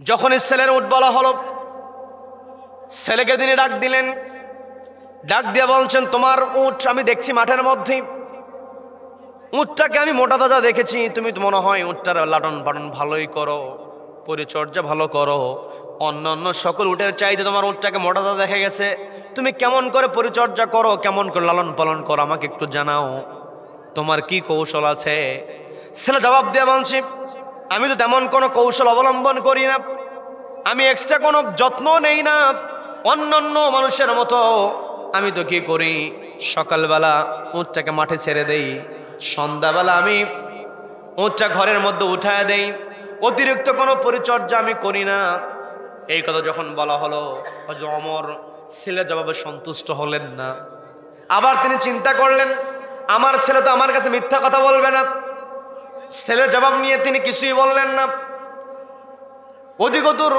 যখনই ছেলের উট বলা হলো, ছেলেকে তিনি ডাক দিলেন। ডাক দিয়ে বলছেন, তোমার উট আমি দেখছি মাঠের মধ্যে, উটটাকে আমি মোটা তাজা দেখেছি, তুমি তো মনে হয় উটটার লালন পালন ভালোই করো, পরিচর্যা ভালো করো, অন্যান্য সকল উটের চাইতে তোমার উটটাকে মোটা তাজা দেখা গেছে, তুমি কেমন করে পরিচর্যা করো, কেমন করে লালন পালন করো, আমাকে একটু জানাও, তোমার কি কৌশল আছে? ছেলে জবাব দিয়ে বলছে, আমি তো তেমন কোনো কৌশল অবলম্বন করি না, আমি এক্সট্রা কোনো যত্ন নেই না অন্যান্য মানুষের মতো। আমি তো কি করি, সকালবেলা উটটাকে মাঠে ছেড়ে দেই, সন্ধ্যাবেলা আমি উটটা ঘরের মধ্যে উঠায় দেই, অতিরিক্ত কোনো পরিচর্যা আমি করি না। এই কথা যখন বলা হলো, হযরত ওমর ছেলের জবাবে সন্তুষ্ট হলেন না। আবার তিনি চিন্তা করলেন, আমার ছেলে তো আমার কাছে মিথ্যা কথা বলবে না। ছেলের জবাব নিয়ে তিনি কিছুই বললেন না। অধিকতর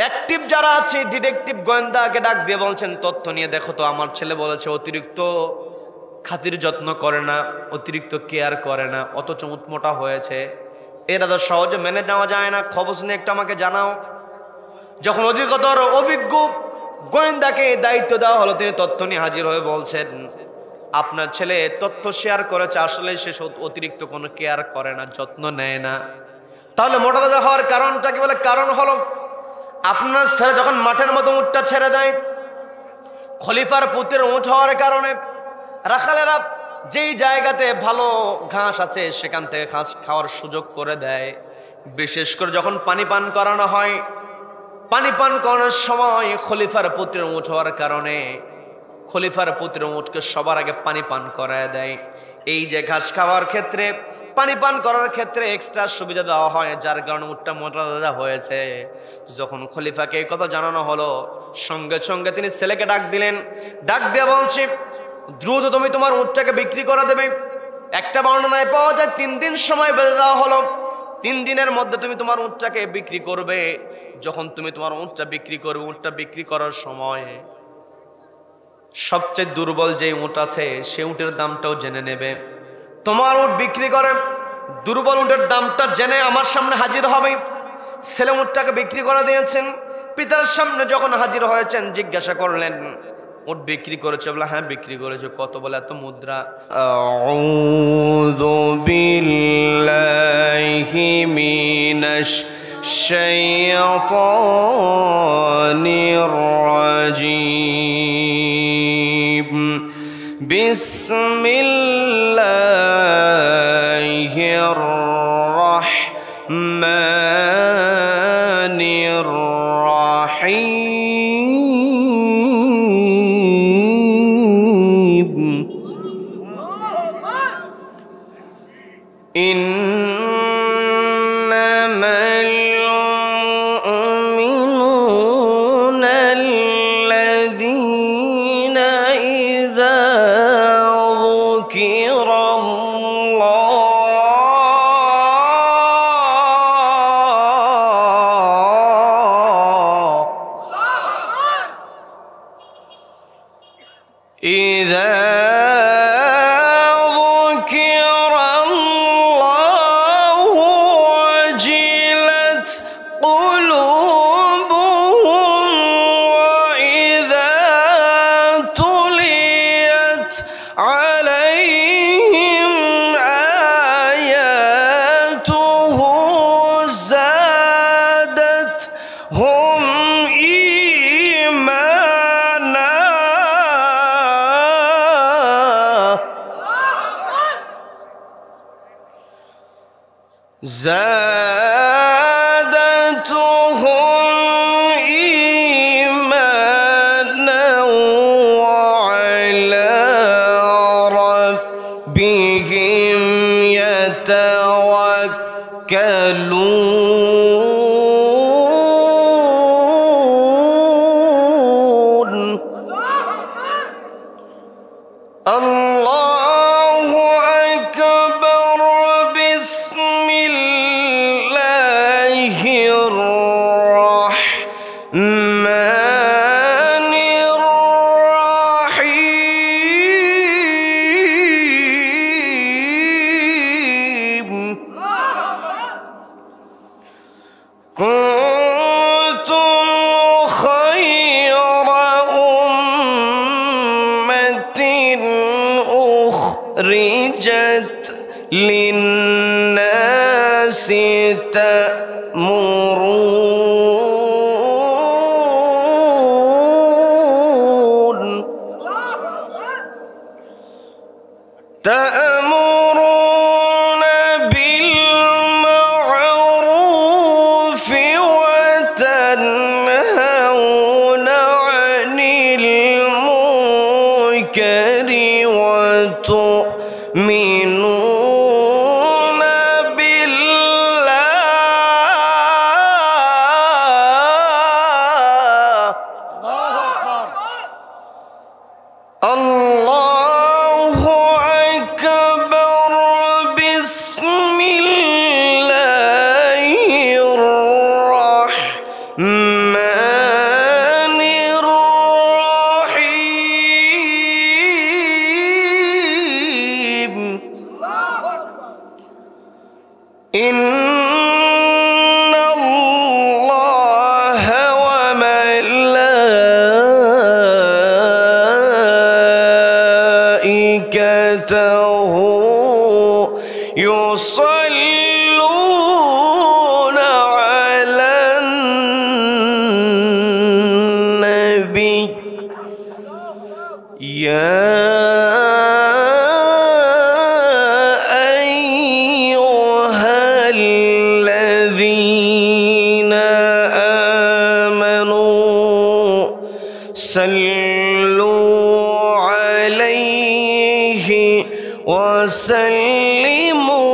অ্যাক্টিভ যারা আছে, ডিটেকটিভ গোয়েন্দাকে ডাক দিয়ে বলছেন, তথ্য নিয়ে দেখো তো, আমার ছেলে বলেছে অতিরিক্ত খাতির যত্ন করে না, অতিরিক্ত কেয়ার করে না, অথচ উৎমোটা হয়েছে, এটা তো সহজে মেনে নেওয়া যায় না, খবর নিয়ে একটু আমাকে জানাও। যখন অধিকতর অভিজ্ঞ গোয়েন্দাকে দায়িত্ব দেওয়া হলো, তিনি তথ্য নিয়ে হাজির হয়ে বলছেন, আপনার ছেলে তথ্য শেয়ার করেছে, আসলে সে অতিরিক্ত কোনো কেয়ার করে না, যত্ন নেয় না। তাহলে মোটা তাজা হওয়ার কারণটা কি? বলে কারণ হলো, আপনার ছেলে যখন মাঠের মতো উটটা ছেড়ে দেয়, খলিফার পুত্রের উট হওয়ার কারণে রাখালেরা যেই জায়গাতে ভালো ঘাস আছে সেখান থেকে ঘাস খাওয়ার সুযোগ করে দেয়। বিশেষ করে যখন পানি পান করানো হয়, পানি পান করানোর সময় খলিফার পুত্রের উট হওয়ার কারণে খলিফার পুত্রের উটকে সবার আগে পানি পান করায় দেয়। এই যে ঘাস খাওয়ার ক্ষেত্রে, পানি পান করার ক্ষেত্রে এক্সট্রা সুবিধা দেওয়া হয়, যার কারণে উটটা মোটা তাজা হয়েছে। যখন খলিফাকে এই কথা জানানো হলো, সঙ্গে সঙ্গে তিনি ছেলেকে ডাক দিলেন। ডাক দিয়ে বলছে, দ্রুত তুমি তোমার উটটাকে বিক্রি করে দেবে। একটা বর্ণনায় পাওয়া যায় 3 দিন সময় বেঁধে দেওয়া হলো, 3 দিনের মধ্যে তুমি তোমার উটটাকে বিক্রি করবে। যখন তুমি তোমার উটটা বিক্রি করবে, উটটা বিক্রি করার সময় সবচেয়ে দুর্বল যে উট আছে সে উটের দামটাও জেনে নেবে। তোমার উট বিক্রি করে দুর্বল উটের দামটা জেনে আমার সামনে হাজির হবে। ছেলে উটটাকে বিক্রি করে দিয়েছেন, পিতার সামনে যখন হাজির হয়েছেন জিজ্ঞাসা করলেন, উট বিক্রি করেছে? বলে হ্যাঁ বিক্রি করেছে। কত? বলে এত মুদ্রা। আউযু বিল্লাহি মিনাশ শাইতানির রাজীম। বিসমিল্লাহির রাহমানির রাহিম। ইন্নামাল মুমিনুনা আল্লাযীনা ইযা زادتهم إيمانا وعلى ربهم يتوكلون. الله أكبر. بسم الله للناس تأمرون بالمعروف وتنهون عن المنكر وتؤمنون بالله. الله أكبر. بسم الله الرحمن الرحيم. إن الله وملائكته يصلون على النبي يا أيها الذين آمنوا صلوا عليه وسلموا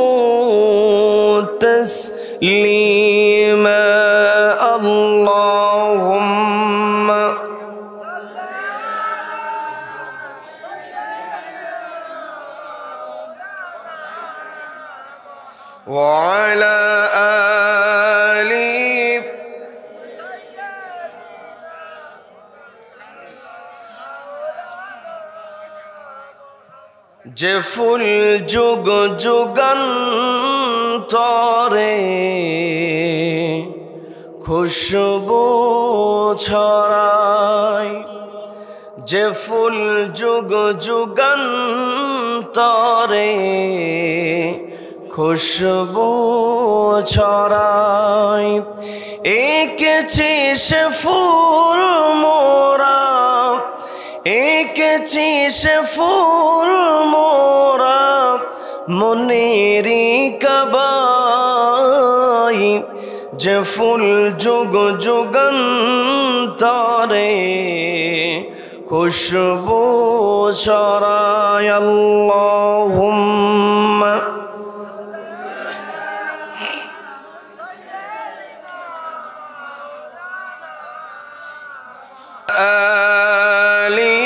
تسليما. اللهم وعلى آله যে ফুল যুগ যুগান্তরে খুশবু ছড়ায়, যে ফুল যুগ যুগান্তরে খুশবু ছড়ায়, এঁকেছি সে ফুল মোরা, এঁকেছি সে ফুল মোরা মনেরি কাবাই, যে ফুল যুগ যুগান্তরে খুশবু ছড়ায়। আল্লাহুম্মা আলি।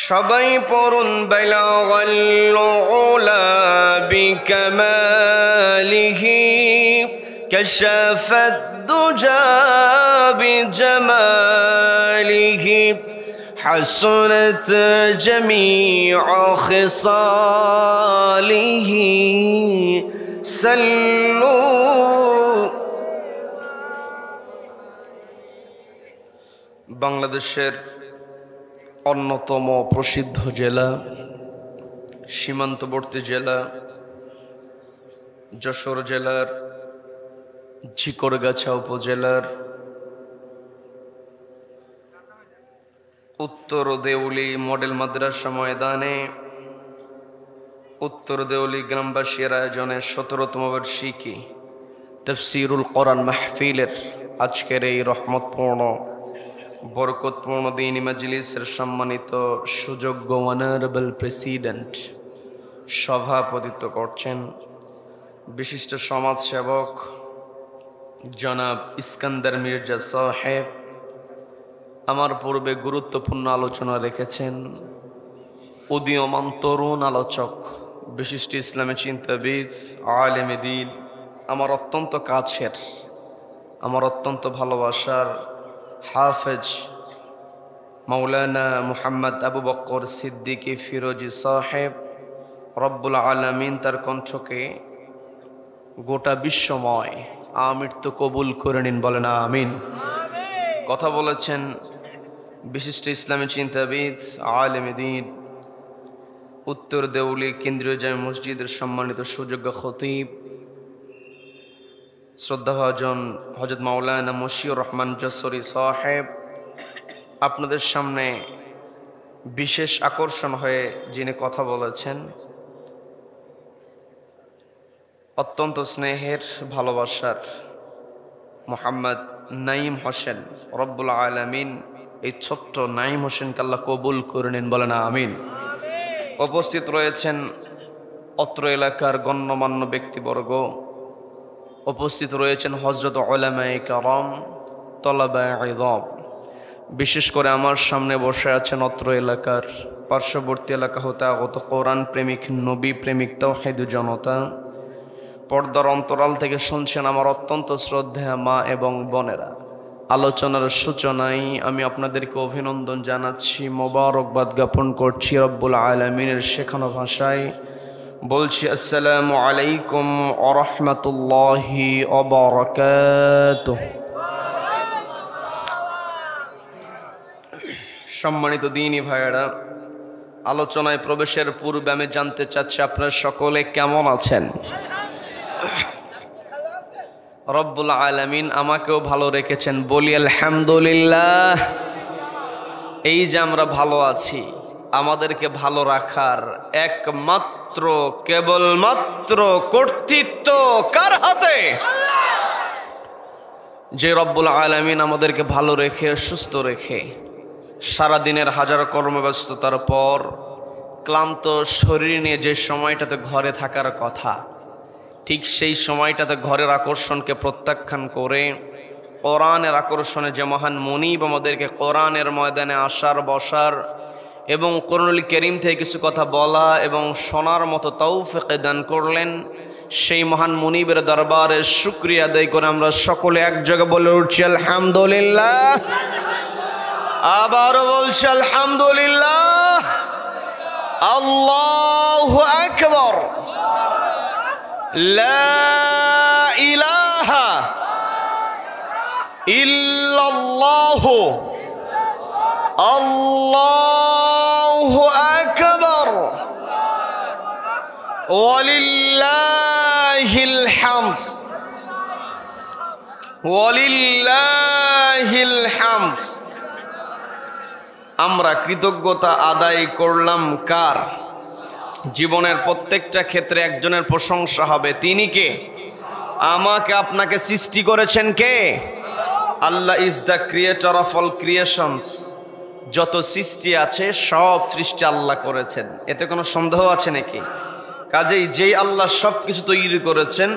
সবাই পড়ুন বালাগাল উলা বিকামালিহি কাশাফাত দুজা বিজামালিহি حسنت جميع خصاله صلوا. বাংলাদেশের অন্যতম প্রসিদ্ধ জেলা, সীমান্তবর্তী জেলা যশোর জেলার ঝিকরগাছা উপজেলার উত্তর দেউলি মডেল মাদ্রাসা ময়দানে উত্তর দেউলি গ্রামবাসীর আয়োজনে 17তম বার্ষিকী তাফসীরুল কোরআন মাহফিলের আজকের এই রহমতপূর্ণ বরকতপূর্ণ দ্বীনি মাজলিসের সম্মানিত সুযোগ্য অনারেবল প্রেসিডেন্ট সভাপতিত্ব করছেন বিশিষ্ট সমাজসেবক জনাব ইস্কান্দার মির্জা সাহেব। আমার পূর্বে গুরুত্বপূর্ণ আলোচনা রেখেছেন উদীয়মান তরুণ আলোচক, বিশিষ্ট ইসলামী চিন্তাবিদ, আলেমে দ্বীন, আমার অত্যন্ত কাছের, আমার অত্যন্ত ভালোবাসার হাফেজ মাওলানা মুহাম্মদ আবু বকর সিদ্দিকী ফিরোজি সাহেব। রব্বুল আলামিন তার কণ্ঠকে গোটা বিশ্বময় আমৃত্যু কবুল করে নিন, বলেন আমিন। কথা বলেছেন বিশিষ্ট ইসলামী চিন্তাবিদ, আলেমে দ্বীন, উত্তর দেউলি কেন্দ্রীয় জামে মসজিদের সম্মানিত সুযোগ্য খতিব, শ্রদ্ধাভাজন হযরত মাওলানা মশিউর রহমান যশোরী সাহেব, আপনাদের সামনে বিশেষ আকর্ষণ হয়ে যিনি কথা বলেছেন, অত্যন্ত স্নেহের ভালোবাসার মোহাম্মদ নাঈম হোসেন, রব্বুল আলামিন এই ছোট্ট নাঈম হোসেনকে আল্লাহ কবুল করে নিন, বলেন আমিন। উপস্থিত রয়েছেন অত্র এলাকার গণ্যমান্য ব্যক্তিবর্গ, উপস্থিত রয়েছেন হযরত উলামায়ে কেরাম, তলাবায়ে ইলম, বিশেষ করে আমার সামনে বসে আছেন অত্র এলাকার পার্শ্ববর্তী এলাকা হতে আগত কোরআন প্রেমিক, নবী প্রেমিক, তাওহীদী জনতা। পর্দার অন্তরাল থেকে শুনছেন আমার অত্যন্ত শ্রদ্ধেয় মা এবং বোনেরা। আলোচনার সূচনায় আমি আপনাদেরকে অভিনন্দন জানাচ্ছি, মোবারকবাদ জ্ঞাপন করছি রব্বুল আলামিনের শেখানো ভাষায়। বলছি আসসালামু আলাইকুম ওয়া রাহমাতুল্লাহি ওয়া বারাকাতুহু। সম্মানিত দ্বীনী ভাইয়েরা, আলোচনায় প্রবেশের পূর্বে আমি জানতে চাচ্ছি আপনারা সকলে কেমন আছেন? রব্বুল আলামিন আমাকেও ভালো রেখেছেন, বলি আলহামদুলিল্লাহ। এই যে আমরা ভালো আছি, আমাদেরকে ভালো রাখার একমাত্র কেবলমাত্র কর্তৃত্ব কার হাতে? যে রব্বুল আলামিন আমাদেরকে ভালো রেখে সুস্থ রেখে সারাদিনের হাজারো কর্মব্যস্ততার পর ক্লান্ত শরীর নিয়ে যে সময়টাতে ঘরে থাকার কথা, ঠিক সেই সময়টাতে ঘরের আকর্ষণকে প্রত্যাখ্যান করে কোরআনের আকর্ষণে যে মহান মুনিব আমাদেরকে কোরআনের ময়দানে আসার, বসার এবং কোরআনুল কারীম থেকে কিছু কথা বলা এবং শোনার মতো তৌফিক দান করলেন, সেই মহান মুনিবের দরবারে শুকরিয়া আদায় করে আমরা সকলে এক জায়গায় বলে উঠছি আলহামদুলিল্লাহ। আবারও বলছি আলহামদুলিল্লাহ। আল্লাহু আকবার। লা ইলাহা ইল্লাল্লাহু আল্লাহু আকবার ওয়ালিল্লাহিল হামদ ওয়ালিল্লাহিল হামদ। আমরা কৃতজ্ঞতা আদায় করলাম কার? জীবনের প্রত্যেকটা ক্ষেত্রে একজনের প্রশংসা হবে, তিনি কে? আমাকে আপনাকে সৃষ্টি করেছেন কে? Allah is the creator of all creations. যত সৃষ্টি আছে সব সৃষ্টি আল্লাহ করেছেন, এতে কোনো সন্দেহ আছে নাকি? কাজেই যেই আল্লাহ সব কিছু তৈরি করেছেন,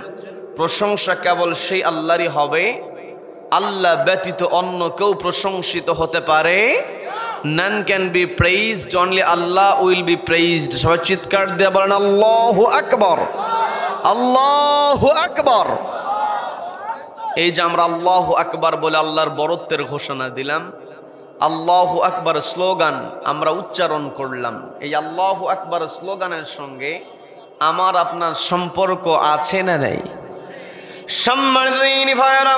প্রশংসা কেবল সেই আল্লাহরই হবে। আল্লাহ ব্যতীত অন্য কেউ প্রশংসিত হতে পারে? None can be praised, only Allah will be praised. সবাই চিৎকার দিয়ে বলেন আল্লাহু আকবার, আল্লাহু আকবার। এই যে আমরা আল্লাহু আকবার বলে আল্লাহর বরত্বের ঘোষণা দিলাম, আল্লাহু আকবার স্লোগান আমরা উচ্চারণ করলাম, এই আল্লাহু আকবার স্লোগানের সঙ্গে আমার আপনার সম্পর্ক আছে না নাই? সম্মানিত ভাইয়েরা,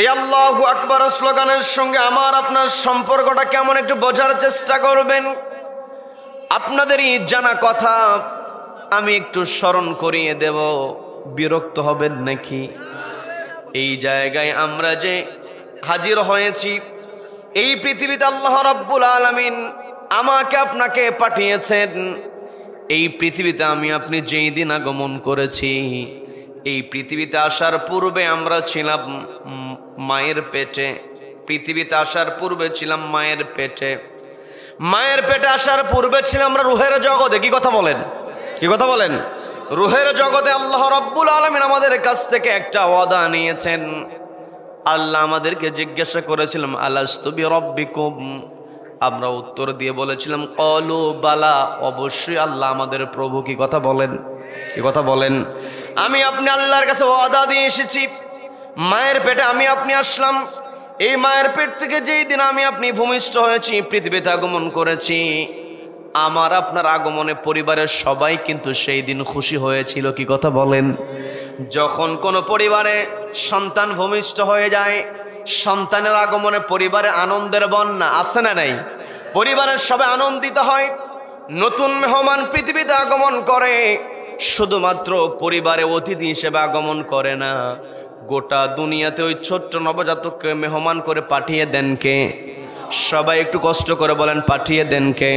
এই আল্লাহু আকবার স্লোগানের সঙ্গে আমার আপনার সম্পর্কটা কেমন একটু বোঝার চেষ্টা করবেন। আপনাদেরই জানা কথা আমি একটু স্মরণ করিয়ে দেব, বিরক্ত হবেন নাকি? এই জায়গায় আমরা যে হাজির হয়েছি, এই পৃথিবীতে আল্লাহ রাব্বুল আলামিন আমাকে আপনাকে পাঠিয়েছেন। এই পৃথিবীতে আমি আপনি যেই দিন আগমন করেছি, এই পৃথিবীতে আসার পূর্বে আমরা ছিলাম মায়ের পেটে। পৃথিবীতে আসার পূর্বে ছিলাম মায়ের পেটে। মায়ের পেটে আসার পূর্বে ছিলাম আমরা রুহের জগতে। কি কথা বলেন? কি কথা বলেন? রুহের জগতে আল্লাহ রাব্বুল আলামিন আমাদের কাছ থেকে একটা ওয়াদা নিয়েছেন। আল্লাহ আমাদেরকে জিজ্ঞাসা করেছিলাম আলাস্তু বিরাব্বিকুম, আমরা উত্তর দিয়ে বলেছিলাম ক্বালু বালা, অবশ্যই আল্লাহ আমাদের প্রভু। কি কথা বলেন? কি কথা বলেন? আমি আপনি আল্লাহর কাছে ওয়াদা দিয়ে এসেছি, মায়ের পেটে আমি আপনি আসলাম। এই মায়ের পেট থেকে যেই দিন আমি আপনি ভূমিষ্ঠ হয়েছি, পৃথিবীতে আগমন করেছি, আমার আপনার আগমনে পরিবারের সবাই কিন্তু সেই দিন খুশি হয়েছিল। কি কথা বলেন? যখন কোনো পরিবারে সন্তান ভূমিষ্ঠ হয়ে যায়, সন্তানের আগমনে পরিবারে আনন্দের বন্যা আছে না নাই? পরিবারের সবাই আনন্দিত হয়। নতুন মেহমান পৃথিবীতে আগমন করে, শুধুমাত্র পরিবারে অতিথি হিসেবে আগমন করে না, গোটা দুনিয়াতে ওই ছোট্ট নবজাতককে মেহমান করে পাঠিয়ে দেন কে? সবাই একটু কষ্ট করে বলেন, পাঠিয়ে দেন কে?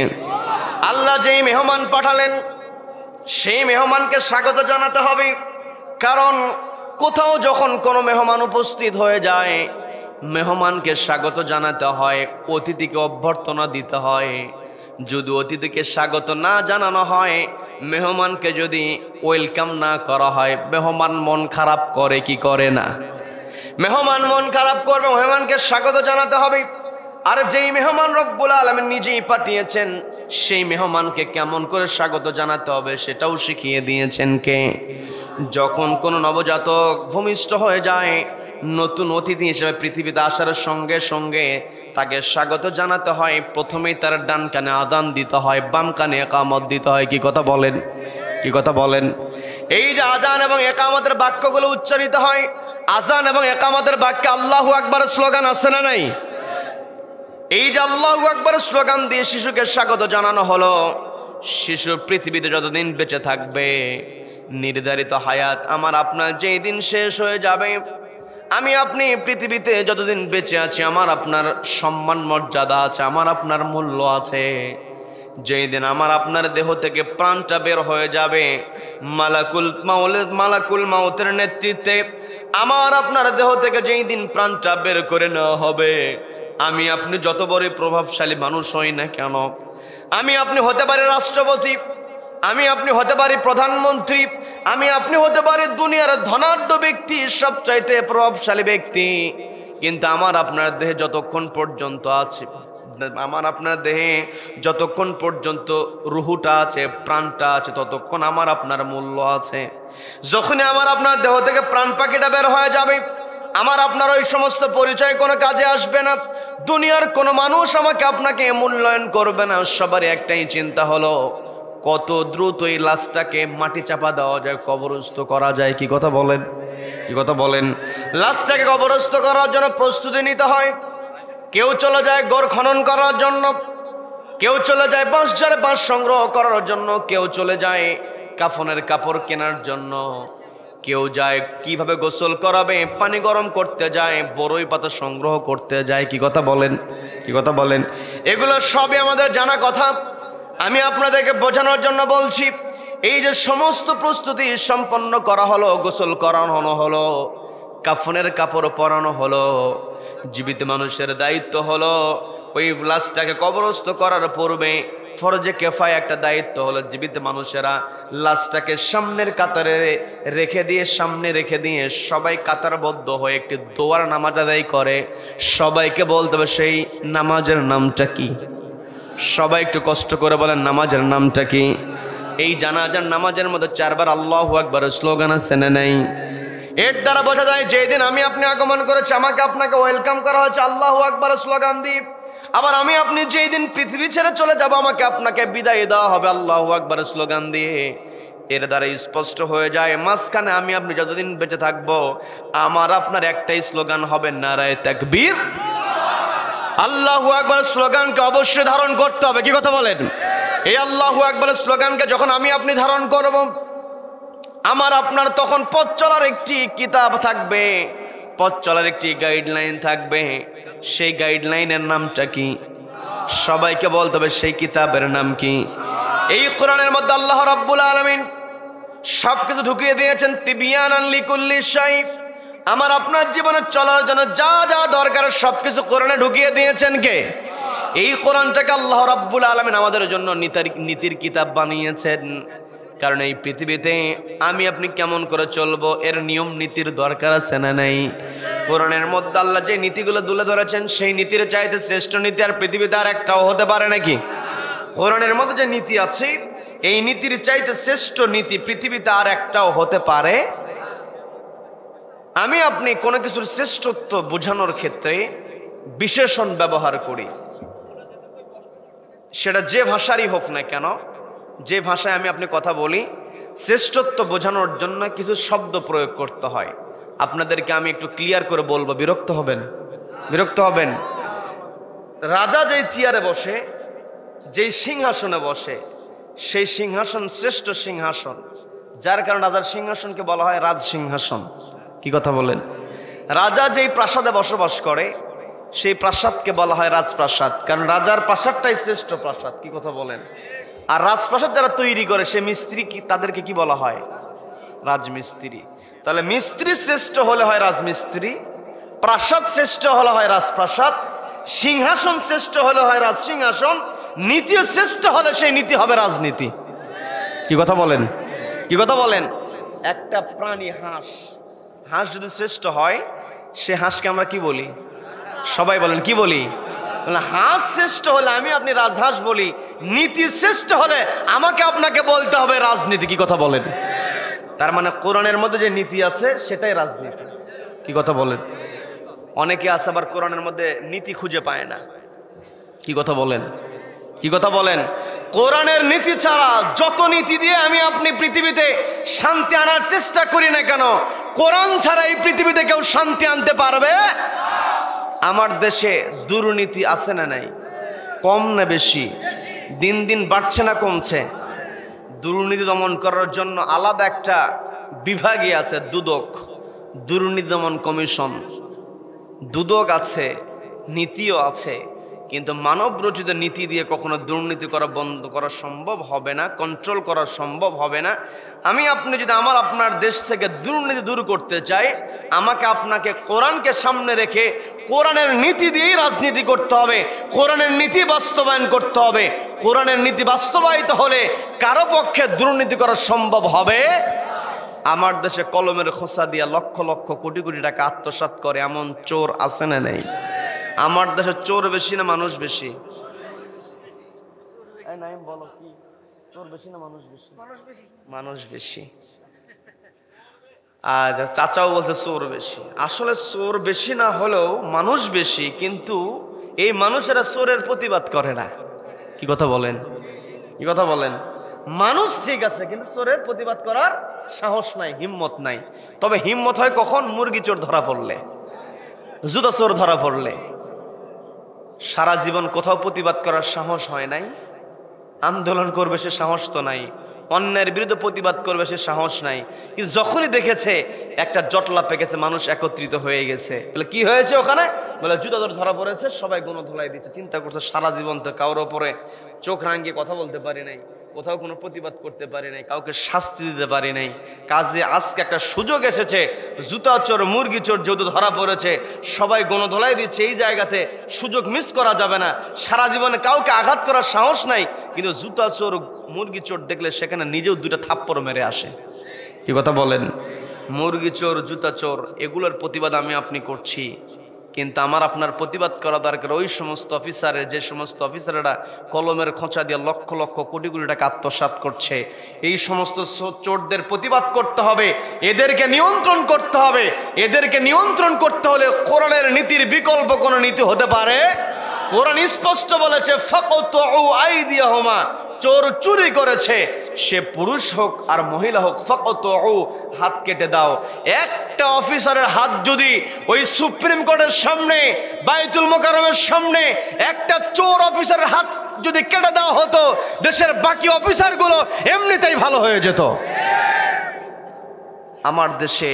আল্লাহ যেই মেহমান পাঠালেন সেই মেহমানকে স্বাগত জানাতে হবে। কারণ কোথাও যখন কোনো মেহমান উপস্থিত হয়ে যায়, মেহমানকে স্বাগত জানাতে হয়, অতিথিকে অভ্যর্থনা দিতে হয়। যদি অতিথিকে স্বাগত না জানানো হয়, মেহমানকে যদি ওয়েলকাম না করা হয়, মেহমান মন খারাপ করে কি করে না? মেহমান মন খারাপ করবে, মেহমানকে স্বাগত জানাতে হবে। আর যেই মেহমান রব্বুল আলামিন নিজেই পাঠিয়েছেন, সেই মেহমানকে কেমন করে স্বাগত জানাতে হবে সেটাও শিখিয়ে দিয়েছেন কে? যখন কোনো নবজাতক ভূমিষ্ঠ হয়ে যায়, নতুন অতিথি হিসেবে পৃথিবীতে আসার সঙ্গে সঙ্গে তাকে স্বাগত জানাতে হয়। প্রথমেই তার ডান কানে আযান দিতে হয়, বাম কানে ইকামত দিতে হয়। কি কথা বলেন? কি কথা বলেন? এই যে আযান এবং ইকামতের বাক্যগুলো উচ্চারিত হয়, আযান এবং ইকামতের বাক্যে আল্লাহু আকবার স্লোগান আছে না নাই? এই যে আল্লাহু আকবার স্লোগান দিয়ে শিশুকে স্বাগত জানানো হলো, শিশু পৃথিবীতে যতদিন বেঁচে থাকবে, নির্ধারিত হায়াত আমার আপনার যেই দিন শেষ হয়ে যাবে, আমি আপনি পৃথিবীতে যতদিন বেঁচে আছি, আমার আপনার সম্মান মর্যাদা আছে, আমার আপনার মূল্য আছে। যেই দিন আমার আপনার দেহ থেকে প্রাণটা বের হয়ে যাবে, মালাকুল মাউতের নেতৃত্বে আমার আপনার দেহ থেকে যেই দিন প্রাণটা বের করে নেওয়া হবে, আমি আপনি যত বড় প্রভাবশালী মানুষ হই না কেন, আমি আপনি হতে পারি রাষ্ট্রপতি, আমি আপনি হতে পারি প্রধানমন্ত্রী, আমি আপনি হতে পারি দুনিয়ার ধনাঢ্য ব্যক্তি, সবচাইতে প্রভাবশালী ব্যক্তি, কিন্তু আমার আপনার দেহে যতক্ষণ পর্যন্ত আছে, আমার আপনার দেহে যতক্ষণ পর্যন্ত রুহুটা আছে, প্রাণটা আছে, ততক্ষণ আমার আপনার মূল্য আছে। যখনই আমার আপনার দেহ থেকে প্রাণ পাখিটা বের হয়ে যাবে, আমার আপনার ওই সমস্ত পরিচয় কোনো কাজে আসবে না। দুনিয়ার কোনো মানুষ আমাকে আপনাকে মূল্যায়ন করবে না। সবারই একটাই চিন্তা হলো, কত দ্রুত এই লাশটাকে মাটি চাপা দেওয়া যায়, কবরস্থ করা যায়। কি কথা বলেন? কি কথা বলেন? লাশটাকে কবরস্থ করার জন্য প্রস্তুতি নিতে হয়। কেউ চলে যায় গড় খনন করার জন্য, কেউ চলে যায় বাঁশঝাড়ে বাঁশ সংগ্রহ করার জন্য, কেউ চলে যায় কাফনের কাপড় কেনার জন্য, কেউ যায় কিভাবে গোসল করাবে পানি গরম করতে যায়, বড়ই পাতা সংগ্রহ করতে যায়। কি কথা বলেন? কি কথা বলেন? এগুলো সবই আমাদের জানা কথা। আমি আপনাদেরকে বোঝানোর জন্য বলছি, এই যে সমস্ত প্রস্তুতি সম্পন্ন করা হলো, গোসল করানো হলো, কাফনের কাপড় পরানো হলো, জীবিত মানুষের দায়িত্ব হলো ওই লাশটাকে কবরস্থ করার পূর্বে ফরজে কেফায়া একটা দায়িত্ব হলো, জীবিত মানুষেরা লাশটাকে সামনের কাতারে সামনে রেখে দিয়ে সবাই কাতারবদ্ধ হয়ে একটি দোয়ার নামাজ আদায় করে। সবাইকে বলতে হবে সেই নামাজের নামটা কি? সবাই একটু কষ্ট করে বলেন, নামাজের নামটা কি? এই জানাজার নামাজের মধ্যে 4 বার আল্লাহু আকবার স্লোগান আছে না নাই? এর দ্বারা বোঝা যায় যেদিন আমি আপনি আগমন করেছি, আমাকে আপনাকে ওয়েলকাম করা হয়েছে আল্লাহু আকবার স্লোগান দিয়ে। আবার আমি আপনি যেই দিন পৃথিবী ছেড়ে চলে যাব, আমাকে আপনাকে বিদায় দেওয়া হবে আল্লাহু আকবার স্লোগান দিয়ে। এর দ্বারা স্পষ্ট হয়ে যায়, মাঝখানে আমি আপনি যতদিন বেঁচে থাকবো, আমার আপনার একটাই স্লোগান হবে, নারায়ে তাকবীর। আল্লাহু আকবার স্লোগানকে অবশ্যই ধারণ করতে হবে। কি কথা বলেন? এই আল্লাহু আকবার স্লোগানকে যখন আমি আপনি ধারণ করব, আমার আপনার তখন পথ চলার একটি কিতাব থাকবে, পথ চলার একটি গাইডলাইন থাকবে। সেই গাইডলাইনের নামটা কি? সবাইকে বলতে হবে সেই কিতাবের নাম কি? এই কোরআনের মধ্যে আল্লাহ রাব্বুল আলামিন সবকিছু ঢুকিয়ে দিয়েছেন, তিবিয়ানান লিকুল্লি শাই। আমার আপনার জীবনে চলার জন্য যা যা দরকার সবকিছু কোরআনে ঢুকিয়ে দিয়েছেন কে? এই কোরআনটাকে আল্লাহ রাব্বুল আলামিন আমাদের জন্য নীতির কিতাব বানিয়েছেন। কারণ এই পৃথিবীতে আমি আপনি কেমন করে চলবো, এর নিয়ম নীতির দরকার আছে না নাই? কোরআনের মধ্যে আল্লাহ যে নীতিগুলো তুলে ধরেছেন, সেই নীতির চাইতে শ্রেষ্ঠ নীতি আর পৃথিবীতে আর একটাও হতে পারে নাকি? কোরআনের মধ্যে যে নীতি আছে, এই নীতির চাইতে শ্রেষ্ঠ নীতি পৃথিবীতে আর একটাও হতে পারে। আমি আপনি কোনো কিছুর শ্রেষ্ঠত্ব বোঝানোর ক্ষেত্রে বিশেষণ ব্যবহার করি, সেটা যে ভাষারই হোক না কেন, যে ভাষায় আমি আপনি কথা বলি, শ্রেষ্ঠত্ব বোঝানোর জন্য কিছু শব্দ প্রয়োগ করতে হয়। আপনাদেরকে আমি একটু ক্লিয়ার করে বলবো, বিরক্ত হবেন? বিরক্ত হবেন? রাজা যেই চেয়ারে বসে, যেই সিংহাসনে বসে, সেই সিংহাসন শ্রেষ্ঠ সিংহাসন, যার কারণে রাজার সিংহাসনকে বলা হয় রাজ সিংহাসন। কি কথা বলেন? রাজা যেই প্রাসাদে বসবাস করে সেই প্রাসাদকে বলা হয় রাজপ্রাসাদ, কারণ রাজার প্রাসাদটাই শ্রেষ্ঠ প্রাসাদ। কি কথা বলেন? আর রাজপ্রাসাদ যারা তৈরি করে সে মিস্ত্রি, কি তাদেরকে কি বলা হয়? রাজমিস্ত্রি। তাহলে মিস্ত্রি শ্রেষ্ঠ হলে হয় রাজমিস্ত্রি, প্রাসাদ শ্রেষ্ঠ হলে হয় রাজপ্রাসাদ, সিংহাসন শ্রেষ্ঠ হলে হয় রাজ সিংহাসন, নীতি শ্রেষ্ঠ হলে সেই নীতি হবে রাজনীতি। কি কথা বলেন? কি কথা বলেন? একটা প্রাণী হাঁস, হাঁস যদি শ্রেষ্ঠ হয় সে হাঁসকে আমরা কি বলি? সবাই বলেন কি বলি? হাঁস শ্রেষ্ঠ হলে আমি আপনি রাজহাঁস বলি, নীতি শ্রেষ্ঠ হলে আমাকে আপনাকে বলতে হবে রাজনীতি। কি কথা বলেন? তার মানে কোরআনের মধ্যে যে নীতি আছে সেটাই রাজনীতি। কি কথা বলেন? অনেকে আছে আবার কোরআনের মধ্যে নীতি খুঁজে পায় না। কি কথা বলেন? কি কথা বলেন? কোরআনের নীতি ছাড়া যত নীতি দিয়ে আমি আপনি পৃথিবীতে শান্তি আনার চেষ্টা করি না কেন, কোরআন ছাড়া এই পৃথিবীতে কেউ শান্তি আনতে পারবে? আমার দেশে দুর্নীতি আছে না নাই? কম না বেশি? দিন দিন বাড়ছে না কমছে? দুর্নীতি দমন করার জন্য আলাদা একটা বিভাগই আছে, দুদক, দুর্নীতি দমন কমিশন। দুদক আছে, নীতিও আছে, কিন্তু মানব রচিত নীতি দিয়ে কখনো দুর্নীতি করা বন্ধ করা সম্ভব হবে না, কন্ট্রোল করা সম্ভব হবে না। আমি আপনি যদি আমার আপনার দেশ থেকে দুর্নীতি দূর করতে চাই, আমাকে আপনাকে কোরআনকে সামনে রেখে কোরআনের নীতি দিয়েই রাজনীতি করতে হবে, কোরআনের নীতি বাস্তবায়ন করতে হবে। কোরআনের নীতি বাস্তবায়িত হলে কারো পক্ষে দুর্নীতি করা সম্ভব হবে। আমার দেশে কলমের খোসা দিয়া লক্ষ লক্ষ কোটি কোটি টাকা আত্মসাৎ করে এমন চোর আছে না নেই? আমার দেশে চোর বেশি না মানুষ বেশি? বলো কি, চোর বেশি না মানুষ বেশি? মানুষ বেশি। আজ চাচাও বলছে চোর বেশি। আসলে চোর বেশি না হলেও মানুষ বেশি, কিন্তু এই মানুষেরা চোরের প্রতিবাদ করে না। কি কথা বলেন? কি কথা বলেন? মানুষ ঠিক আছে, কিন্তু চোরের প্রতিবাদ করার সাহস নাই, হিম্মত নাই। তবে হিম্মত হয় কখন? মুরগি চোর ধরা পড়লে, জুতা চোর ধরা পড়লে। সারা জীবন কোথাও প্রতিবাদ করার সাহস হয় নাই, আন্দোলন করবে সে সাহস তো নাই, অন্যায়ের বিরুদ্ধে প্রতিবাদ করবে সে সাহস নাই। কিন্তু যখনই দেখেছে একটা জটলা পেকেছে, মানুষ একত্রিত হয়ে গেছে, বলে কি হয়েছে ওখানে? বলে জুতা চোর ধরা পড়েছে, সবাই গুণ ধুলাই দিচ্ছে। চিন্তা করছে সারা জীবন তো কারোর ওপরে চোখ রাঙিয়ে কথা বলতে পারি নাই, কোথাও কোনো প্রতিবাদ করতে পারি নাই, কাউকে শাস্তি দিতে পারি নাই। কাজে আজকে একটা সুযোগ এসেছে, জুতা চোর মুরগি চোর যেহেতু ধরা পড়েছে, সবাই গণধোলাই দিচ্ছে, এই জায়গাতে সুযোগ মিস করা যাবে না। সারা জীবনে কাউকে আঘাত করার সাহস নাই, কিন্তু জুতা চোর মুরগি চোর দেখলে সেখানে নিজেও দুটো থাপ্পড় মেরে আসে। কি কথা বলেন? মুরগি চোর, জুতা চোর, এগুলোর প্রতিবাদ আমি আপনি করছি, কিন্তু আমার আপনার প্রতিবাদ করা দরকার ওই সমস্ত অফিসারের, যে সমস্ত অফিসাররা কলমের খোঁচা দিয়ে লক্ষ লক্ষ কোটি কোটি টাকা আত্মসাৎ করছে। এই সমস্ত চোরদের প্রতিবাদ করতে হবে, এদেরকে নিয়ন্ত্রণ করতে হবে। এদেরকে নিয়ন্ত্রণ করতে হলে কোরআনের নীতির বিকল্প কোনো নীতি হতে পারে? কোরআন স্পষ্ট বলেছে, ফাকাতু আইদিয়াহুমা, চোর চুরি করেছে, সে পুরুষ হোক আর মহিলা হোক, ফাকাতু, হাত কেটে দাও। একটা অফিসারের হাত যদি ওই সুপ্রিম কোর্টের সামনে, বাইতুল মোকাররমের সামনে একটা চোর অফিসারের হাত যদি কেটে দেওয়া হতো, দেশের বাকি অফিসারগুলো এমনিতেই ভালো হয়ে যেত। আমার দেশে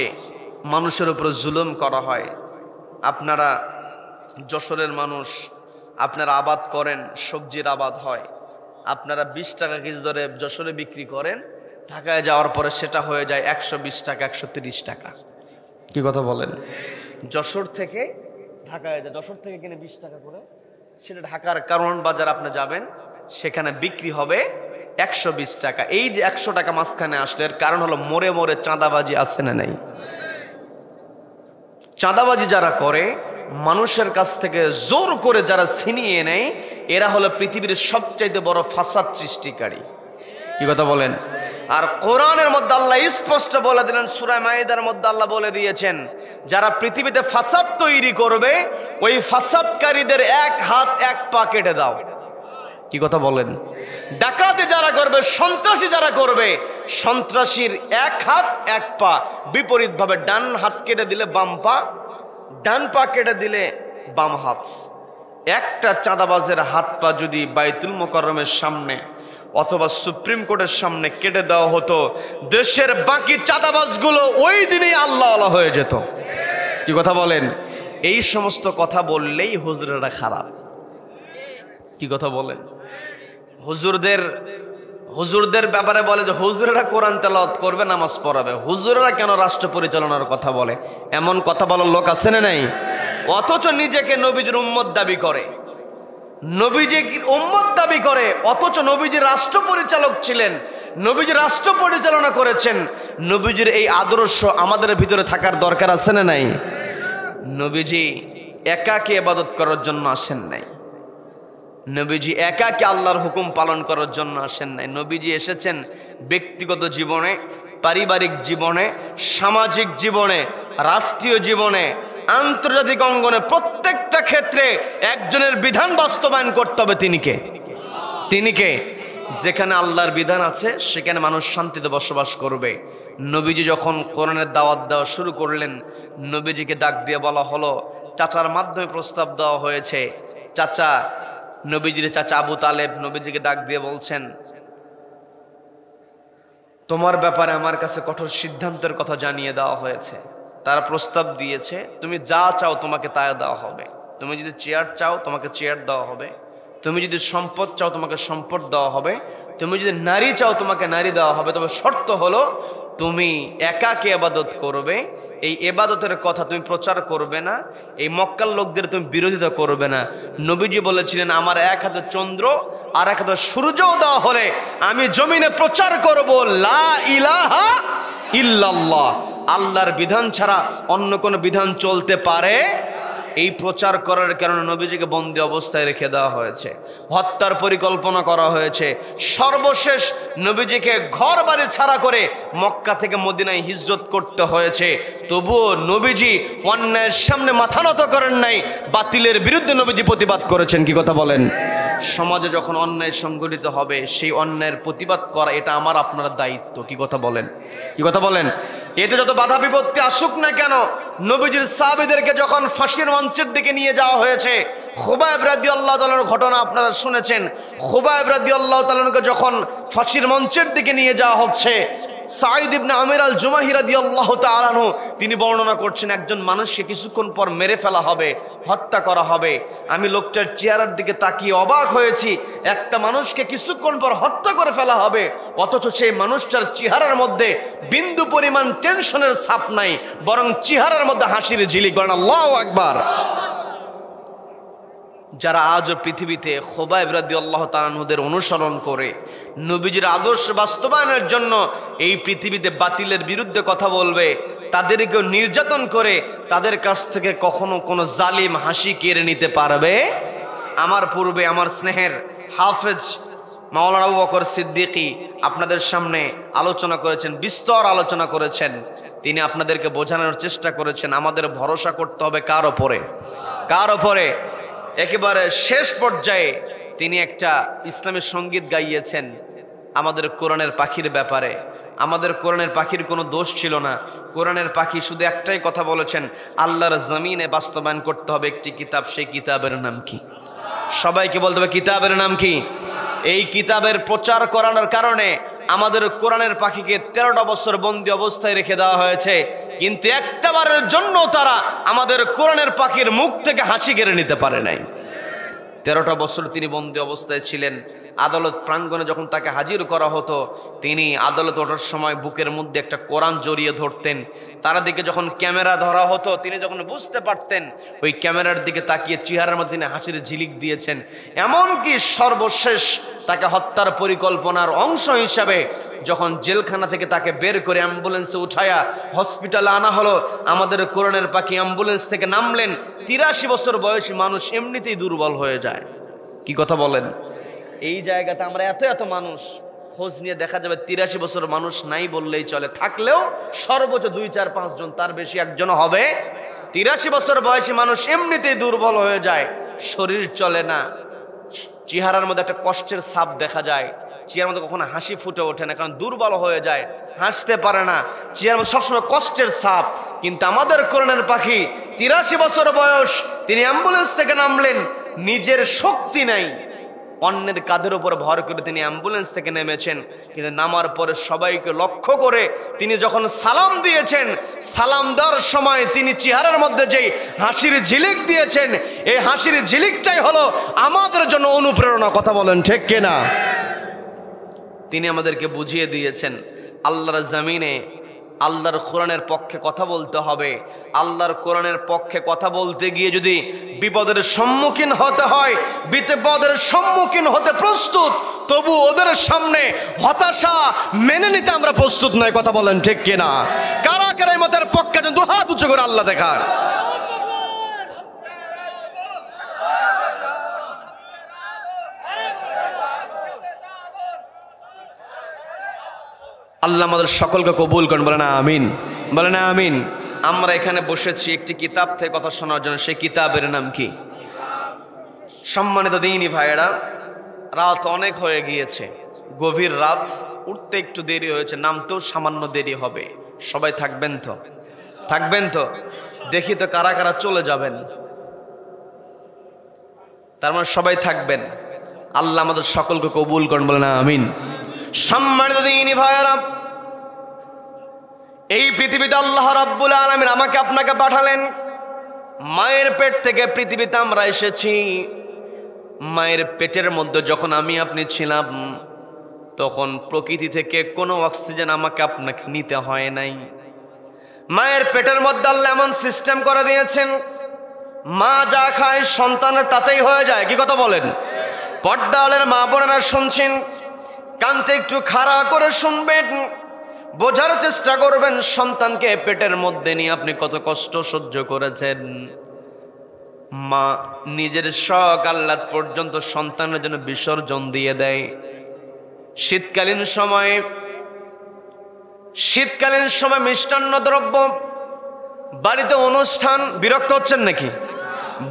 মানুষের উপর জুলুম করা হয়। আপনারা যশোরের মানুষ, আপনারা আবাদ করেন, সবজির আবাদ হয়, আপনারা 20 টাকা কেজি দরে যশোরে বিক্রি করেন, ঢাকায় যাওয়ার পরে সেটা হয়ে যায় 120 টাকা, 130 টাকা। কি কথা বলেন? যশোর থেকে ঢাকায় যায়, যশোর থেকে কিনে 20 টাকা করে, সেটা ঢাকার কারওয়ান বাজার আপনি যাবেন, সেখানে বিক্রি হবে 120 টাকা। এই যে 100 টাকা মাঝখানে আসলে এর কারণ হলো মোড়ে মোড়ে চাঁদাবাজি আছে না নাই? চাঁদাবাজি যারা করে, মানুষের কাছ থেকে জোর করে যারা ছিনিয়ে নেয়, এরা হলো পৃথিবীর সবচাইতে বড় ফাসাদ সৃষ্টিকারী। কি কথা বলেন? আর কোরআনের মধ্যে আল্লাহ স্পষ্ট বলে দিলেন, সূরা মাইদার মধ্যে আল্লাহ বলে দিয়েছেন, যারা পৃথিবীতে ফাসাদ তৈরি করবে, ওই ফাসাদকারীদের এক হাত এক পা কেটে দাও। কি কথা বলেন? ডাকাতি যারা করবে, সন্ত্রাসী যারা করবে, সন্ত্রাসীর এক হাত এক পা, বিপরীত ভাবে ডান হাত কেটে দিলে বাম পা, ডান পা কেটে দিলে বাম হাত। একটা চাঁদাবাজের হাত পা যদি বাইতুল মোকাররমের সামনে অথবা সুপ্রিম কোর্টের সামনে কেটে দেওয়া হতো, দেশের বাকি চাঁদাবাজগুলো ওই দিনেই আল্লাহওয়ালা হয়ে যেত। কি কথা বলেন? এই সমস্ত কথা বললেই হুজুরেরা খারাপ। কি কথা বলেন? হুজুরদের ব্যাপারে বলে যে হুজুরেরা কোরআন তেলাওয়াত করবে, নামাজ পড়াবে, হুজুরেরা কেন রাষ্ট্র পরিচালনার কথা বলে? এমন কথা বলার লোক আছে না নাই? অথচ নিজেকে নবীজির উম্মত দাবি করে, নবীজির উম্মত দাবি করে, অথচ নবীজি রাষ্ট্র পরিচালক ছিলেন, নবীজি রাষ্ট্র পরিচালনা করেছেন। নবীজির এই আদর্শ আমাদের ভিতরে থাকার দরকার আছে না নাই? নবীজি একাকী ইবাদত করার জন্য আসেন নাই, নবীজি একাকী আল্লাহর হুকুম পালন করার জন্য আসেন নাই। নবীজি এসেছেন ব্যক্তিগত জীবনে, পারিবারিক জীবনে, সামাজিক জীবনে, রাষ্ট্রীয় জীবনে, আন্তর্জাতিক অঙ্গনে, প্রত্যেকটা ক্ষেত্রে একজনের বিধান বাস্তবায়ন করতে হবে। তিনি কে? যেখানে আল্লাহর বিধান আছে সেখানে মানুষ শান্তিতে বসবাস করবে। নবীজি যখন কোরআনের দাওয়াত দেওয়া শুরু করলেন, নবীজিকে ডাক দিয়ে বলা হলো, চাচার মাধ্যমে প্রস্তাব দেওয়া হয়েছে। চাচা, নবীজির চাচা আবু তালেব নবীজিকে ডাক দিয়ে বলছেন, তোমার ব্যাপারে আমার কাছে কঠোর সিদ্ধান্তের কথা জানিয়ে দেওয়া হয়েছে। তারা প্রস্তাব দিয়েছে, তুমি যা চাও তোমাকে তা দেওয়া হবে। তুমি যদি চেয়ার চাও তোমাকে চেয়ার দেওয়া হবে, তুমি যদি সম্পদ চাও তোমাকে সম্পদ দেওয়া হবে, তুমি যদি নারী চাও তোমাকে নারী দেওয়া হবে। তবে শর্ত হলো তুমি একাকী ইবাদত করবে, এই ইবাদতের কথা তুমি প্রচার করবে না, এই মক্কার লোকদের তুমি বিরোধিতা করবে না। নবীজি বলেছিলেন, আমার এক হাতে চন্দ্র আর এক হাতে সূর্যও দেওয়া হলে আমি জমিনে প্রচার করব লা ইলাহা ইল্লাল্লাহ, আল্লাহর বিধান ছাড়া অন্য কোনো বিধান চলতে পারে। এই প্রচার করার কারণে নবীজিকে বন্দী অবস্থায় রেখে দেওয়া হয়েছে, হত্যার পরিকল্পনা করা হয়েছে। সর্বশেষ নবীজিকে ঘর বাড়ি ছাড়া করে মক্কা থেকে মদিনায় হিজরত করতে হয়েছে। তবুও নবীজি অন্যায়ের সামনে মাথা নত করেন নাই, বাতিলের বিরুদ্ধে নবীজি প্রতিবাদ করেছেন। কি কথা বলেন? সমাজে যখন অন্যায় সংগঠিত হবে সেই অন্যায়ের প্রতিবাদ করা এটা আমার আপনার দায়িত্ব। কি কথা বলেন? কি কথা বলেন? এতে যত বাধা বিপত্তি আসুক না কেন, নবীজির সাহাবীদেরকে যখন ফাঁসির মঞ্চের দিকে নিয়ে যাওয়া হয়েছে, খুবাইব রাদিয়াল্লাহু তাআলার ঘটনা আপনারা শুনেছেন। খুবাইব রাদিয়াল্লাহু তাআলাকে যখন ফাঁসির মঞ্চের দিকে নিয়ে যাওয়া হচ্ছে, সাঈদ ইবনে আমির আল জুমাহি রাদিয়াল্লাহু তাআলা আনহু তিনি বর্ণনা করছেন, একজন মানুষকে কিছুক্ষণ পর মেরে ফেলা হবে, হত্যা করা হবে। আমি লোকটার চেহারার দিকে তাকিয়ে অবাক হয়েছি, একটা মানুষকে কিছুক্ষণ পর হত্যা করে ফেলা হবে, অথচ সেই মানুষটার চেহারার মধ্যে বিন্দু পরিমাণ টেনশনের ছাপ নাই, বরং চেহারার মধ্যে হাসির ঝিলিক। বলেন আল্লাহু আকবার। যারা আজও পৃথিবীতে খুবাইব রাদিয়াল্লাহু তাআলা আনহুদের অনুসরণ করে নবীজির আদর্শ বাস্তবায়নের জন্য এই পৃথিবীতে বাতিলের বিরুদ্ধে কথা বলবে, তাদেরকে নির্যাতন করে তাদের কাছ থেকে কখনো কোনো জালিম হাসি কেড়ে নিতে পারবে? আমার পূর্বে আমার স্নেহের হাফেজ মাওলানা আবু বকর সিদ্দিকী আপনাদের সামনে আলোচনা করেছেন, বিস্তর আলোচনা করেছেন। তিনি আপনাদেরকে বোঝানোর চেষ্টা করেছেন আমাদের ভরসা করতে হবে কার ওপরে? কার ওপরে? একেবারে শেষ পর্যায়ে তিনি একটা ইসলামের সঙ্গীত গাইয়েছেন আমাদের কোরআনের পাখির ব্যাপারে। আমাদের কোরআনের পাখির কোনো দোষ ছিল না। কোরআনের পাখি শুধু একটাই কথা বলেছেন, আল্লাহর জমিনে বাস্তবায়ন করতে হবে একটি কিতাব। সেই কিতাবের নাম কি? সবাইকে বলতে হবে কিতাবের নাম কি? এই কিতাবের প্রচার করানোর কারণে আমাদের কোরআনের পাখিকে 13টা বছর বন্দী অবস্থায় রেখে দেওয়া হয়েছে, কিন্তু একটা বারের জন্য তারা আমাদের কোরআনের পাখির মুখ থেকে হাসি কেড়ে নিতে পারে নাই। 13টা বছর তিনি বন্দী অবস্থায় ছিলেন। আদালত প্রাঙ্গণে যখন তাকে হাজির করা হতো, তিনি আদালত ওঠার সময় বুকের মধ্যে একটা কোরআন জড়িয়ে ধরতেন। তার দিকে যখন ক্যামেরা ধরা হতো, তিনি যখন বুঝতে পারতেন ওই ক্যামেরার দিকে তাকিয়ে চেহারার মধ্যে তিনি হাসির ঝিলিক দিয়েছেন। এমনকি সর্বশেষ তাকে হত্যার পরিকল্পনার অংশ হিসাবে যখন জেলখানা থেকে তাকে বের করে অ্যাম্বুলেন্সে উঠায়া হসপিটালে আনা হলো, আমাদের কোরআনের পাখি অ্যাম্বুলেন্স থেকে নামলেন। 83 বছর বয়সী মানুষ এমনিতেই দুর্বল হয়ে যায়। কি কথা বলেন? এই জায়গাতে আমরা এত মানুষ খোঁজ নিয়ে দেখা যাবে 83 বছর মানুষ নাই বললেই চলে, থাকলেও সর্বোচ্চ 2, 4, 5 জন, তার বেশি একজন হবে। 83 বছর বয়সী মানুষ এমনিতেই দুর্বল হয়ে যায়, শরীর চলে না, চেহারার মধ্যে একটা কষ্টের ছাপ দেখা যায়, চেয়ার মধ্যে কখনো হাসি ফুটে ওঠে না, কারণ দুর্বল হয়ে যায়, হাসতে পারে না, চেয়ার মধ্যে সবসময় কষ্টের ছাপ। কিন্তু আমাদের কোরআনের পাখি 83 বছর বয়স, তিনি অ্যাম্বুলেন্স থেকে নামলেন, নিজের শক্তি নাই, অন্যের কাঁধের উপর ভর করে তিনি অ্যাম্বুলেন্স থেকে নেমেছেন। কিন্তু নামার পরে সবাইকে লক্ষ্য করে তিনি যখন সালাম দিয়েছেন, সালাম দেওয়ার সময় তিনি চেহারার মধ্যে যেই হাসির ঝিলিক দিয়েছেন, এই হাসির ঝিলিকটাই হলো আমাদের জন্য অনুপ্রেরণা। কথা বলেন ঠিক কিনা? তিনি আমাদেরকে বুঝিয়ে দিয়েছেন আল্লাহর জমিনে আল্লাহর কোরআনের পক্ষে কথা বলতে হবে। আল্লাহর কোরআনের পক্ষে কথা বলতে গিয়ে যদি বিপদের সম্মুখীন হতে হয়, বিপদের সম্মুখীন হতে প্রস্তুত, তবু ওদের সামনে হতাশা মেনে নিতে আমরা প্রস্তুত নয়। কথা বলেন ঠিক কিনা? কারা কারা মতের পক্ষে দুহাত উঁচু করে আল্লাহ দেখার। আল্লাহ আমাদের সকলকে কবুল করেন, বলেন আমিন, বলেন আমিন। আমরা এখানে বসেছি একটি কিতাব থেকে কথা শোনার জন্য। সেই কিতাবের নাম কি? সম্মানিত দিনী ভাইয়েরা, রাত অনেক হয়ে গিয়েছে, গভীর রাত, উঠতে একটু দেরি হয়েছে, নামতেও সামান্য দেরি হবে। সবাই থাকবেন তো? থাকবেন তো? দেখি তো কারা কারা চলে যাবেন। তার মানে সবাই থাকবেন। আল্লাহ আমাদের সকলকে কবুল করেন, বলেন আমিন। সম্মানিত দিনী ভাইয়েরা, এই পৃথিবীতে আল্লাহ রাব্বুল আলামিন আমাকে আপনাকে পাঠালেন। মায়ের পেট থেকে পৃথিবীতে আমরা এসেছি। মায়ের পেটের মধ্যে যখন আমি আপনি ছিলাম, তখন প্রকৃতি থেকে কোনো অক্সিজেন আমাকে আপনাকে নিতে হয় নাই। মায়ের পেটের মধ্যে আল্লাহ এমন সিস্টেম করে দিয়েছেন, মা যা খায় সন্তানের তাতেই হয়ে যায়। কি কথা বলেন? পর্দালের মা বোনেরা শুনছেন, কানটা একটু খাড়া করে শুনবেন, বোঝার চেষ্টা করবেন সন্তানকে পেটের মধ্যে নিয়ে আপনি কত কষ্ট সহ্য করেছেন। মা নিজের শখ আহ্লাদ পর্যন্ত সন্তানের জন্য বিসর্জন দিয়ে দেয়। শীতকালীন সময় মিষ্টান্ন দ্রব্য, বাড়িতে অনুষ্ঠান, বিরক্ত হচ্ছেন নাকি?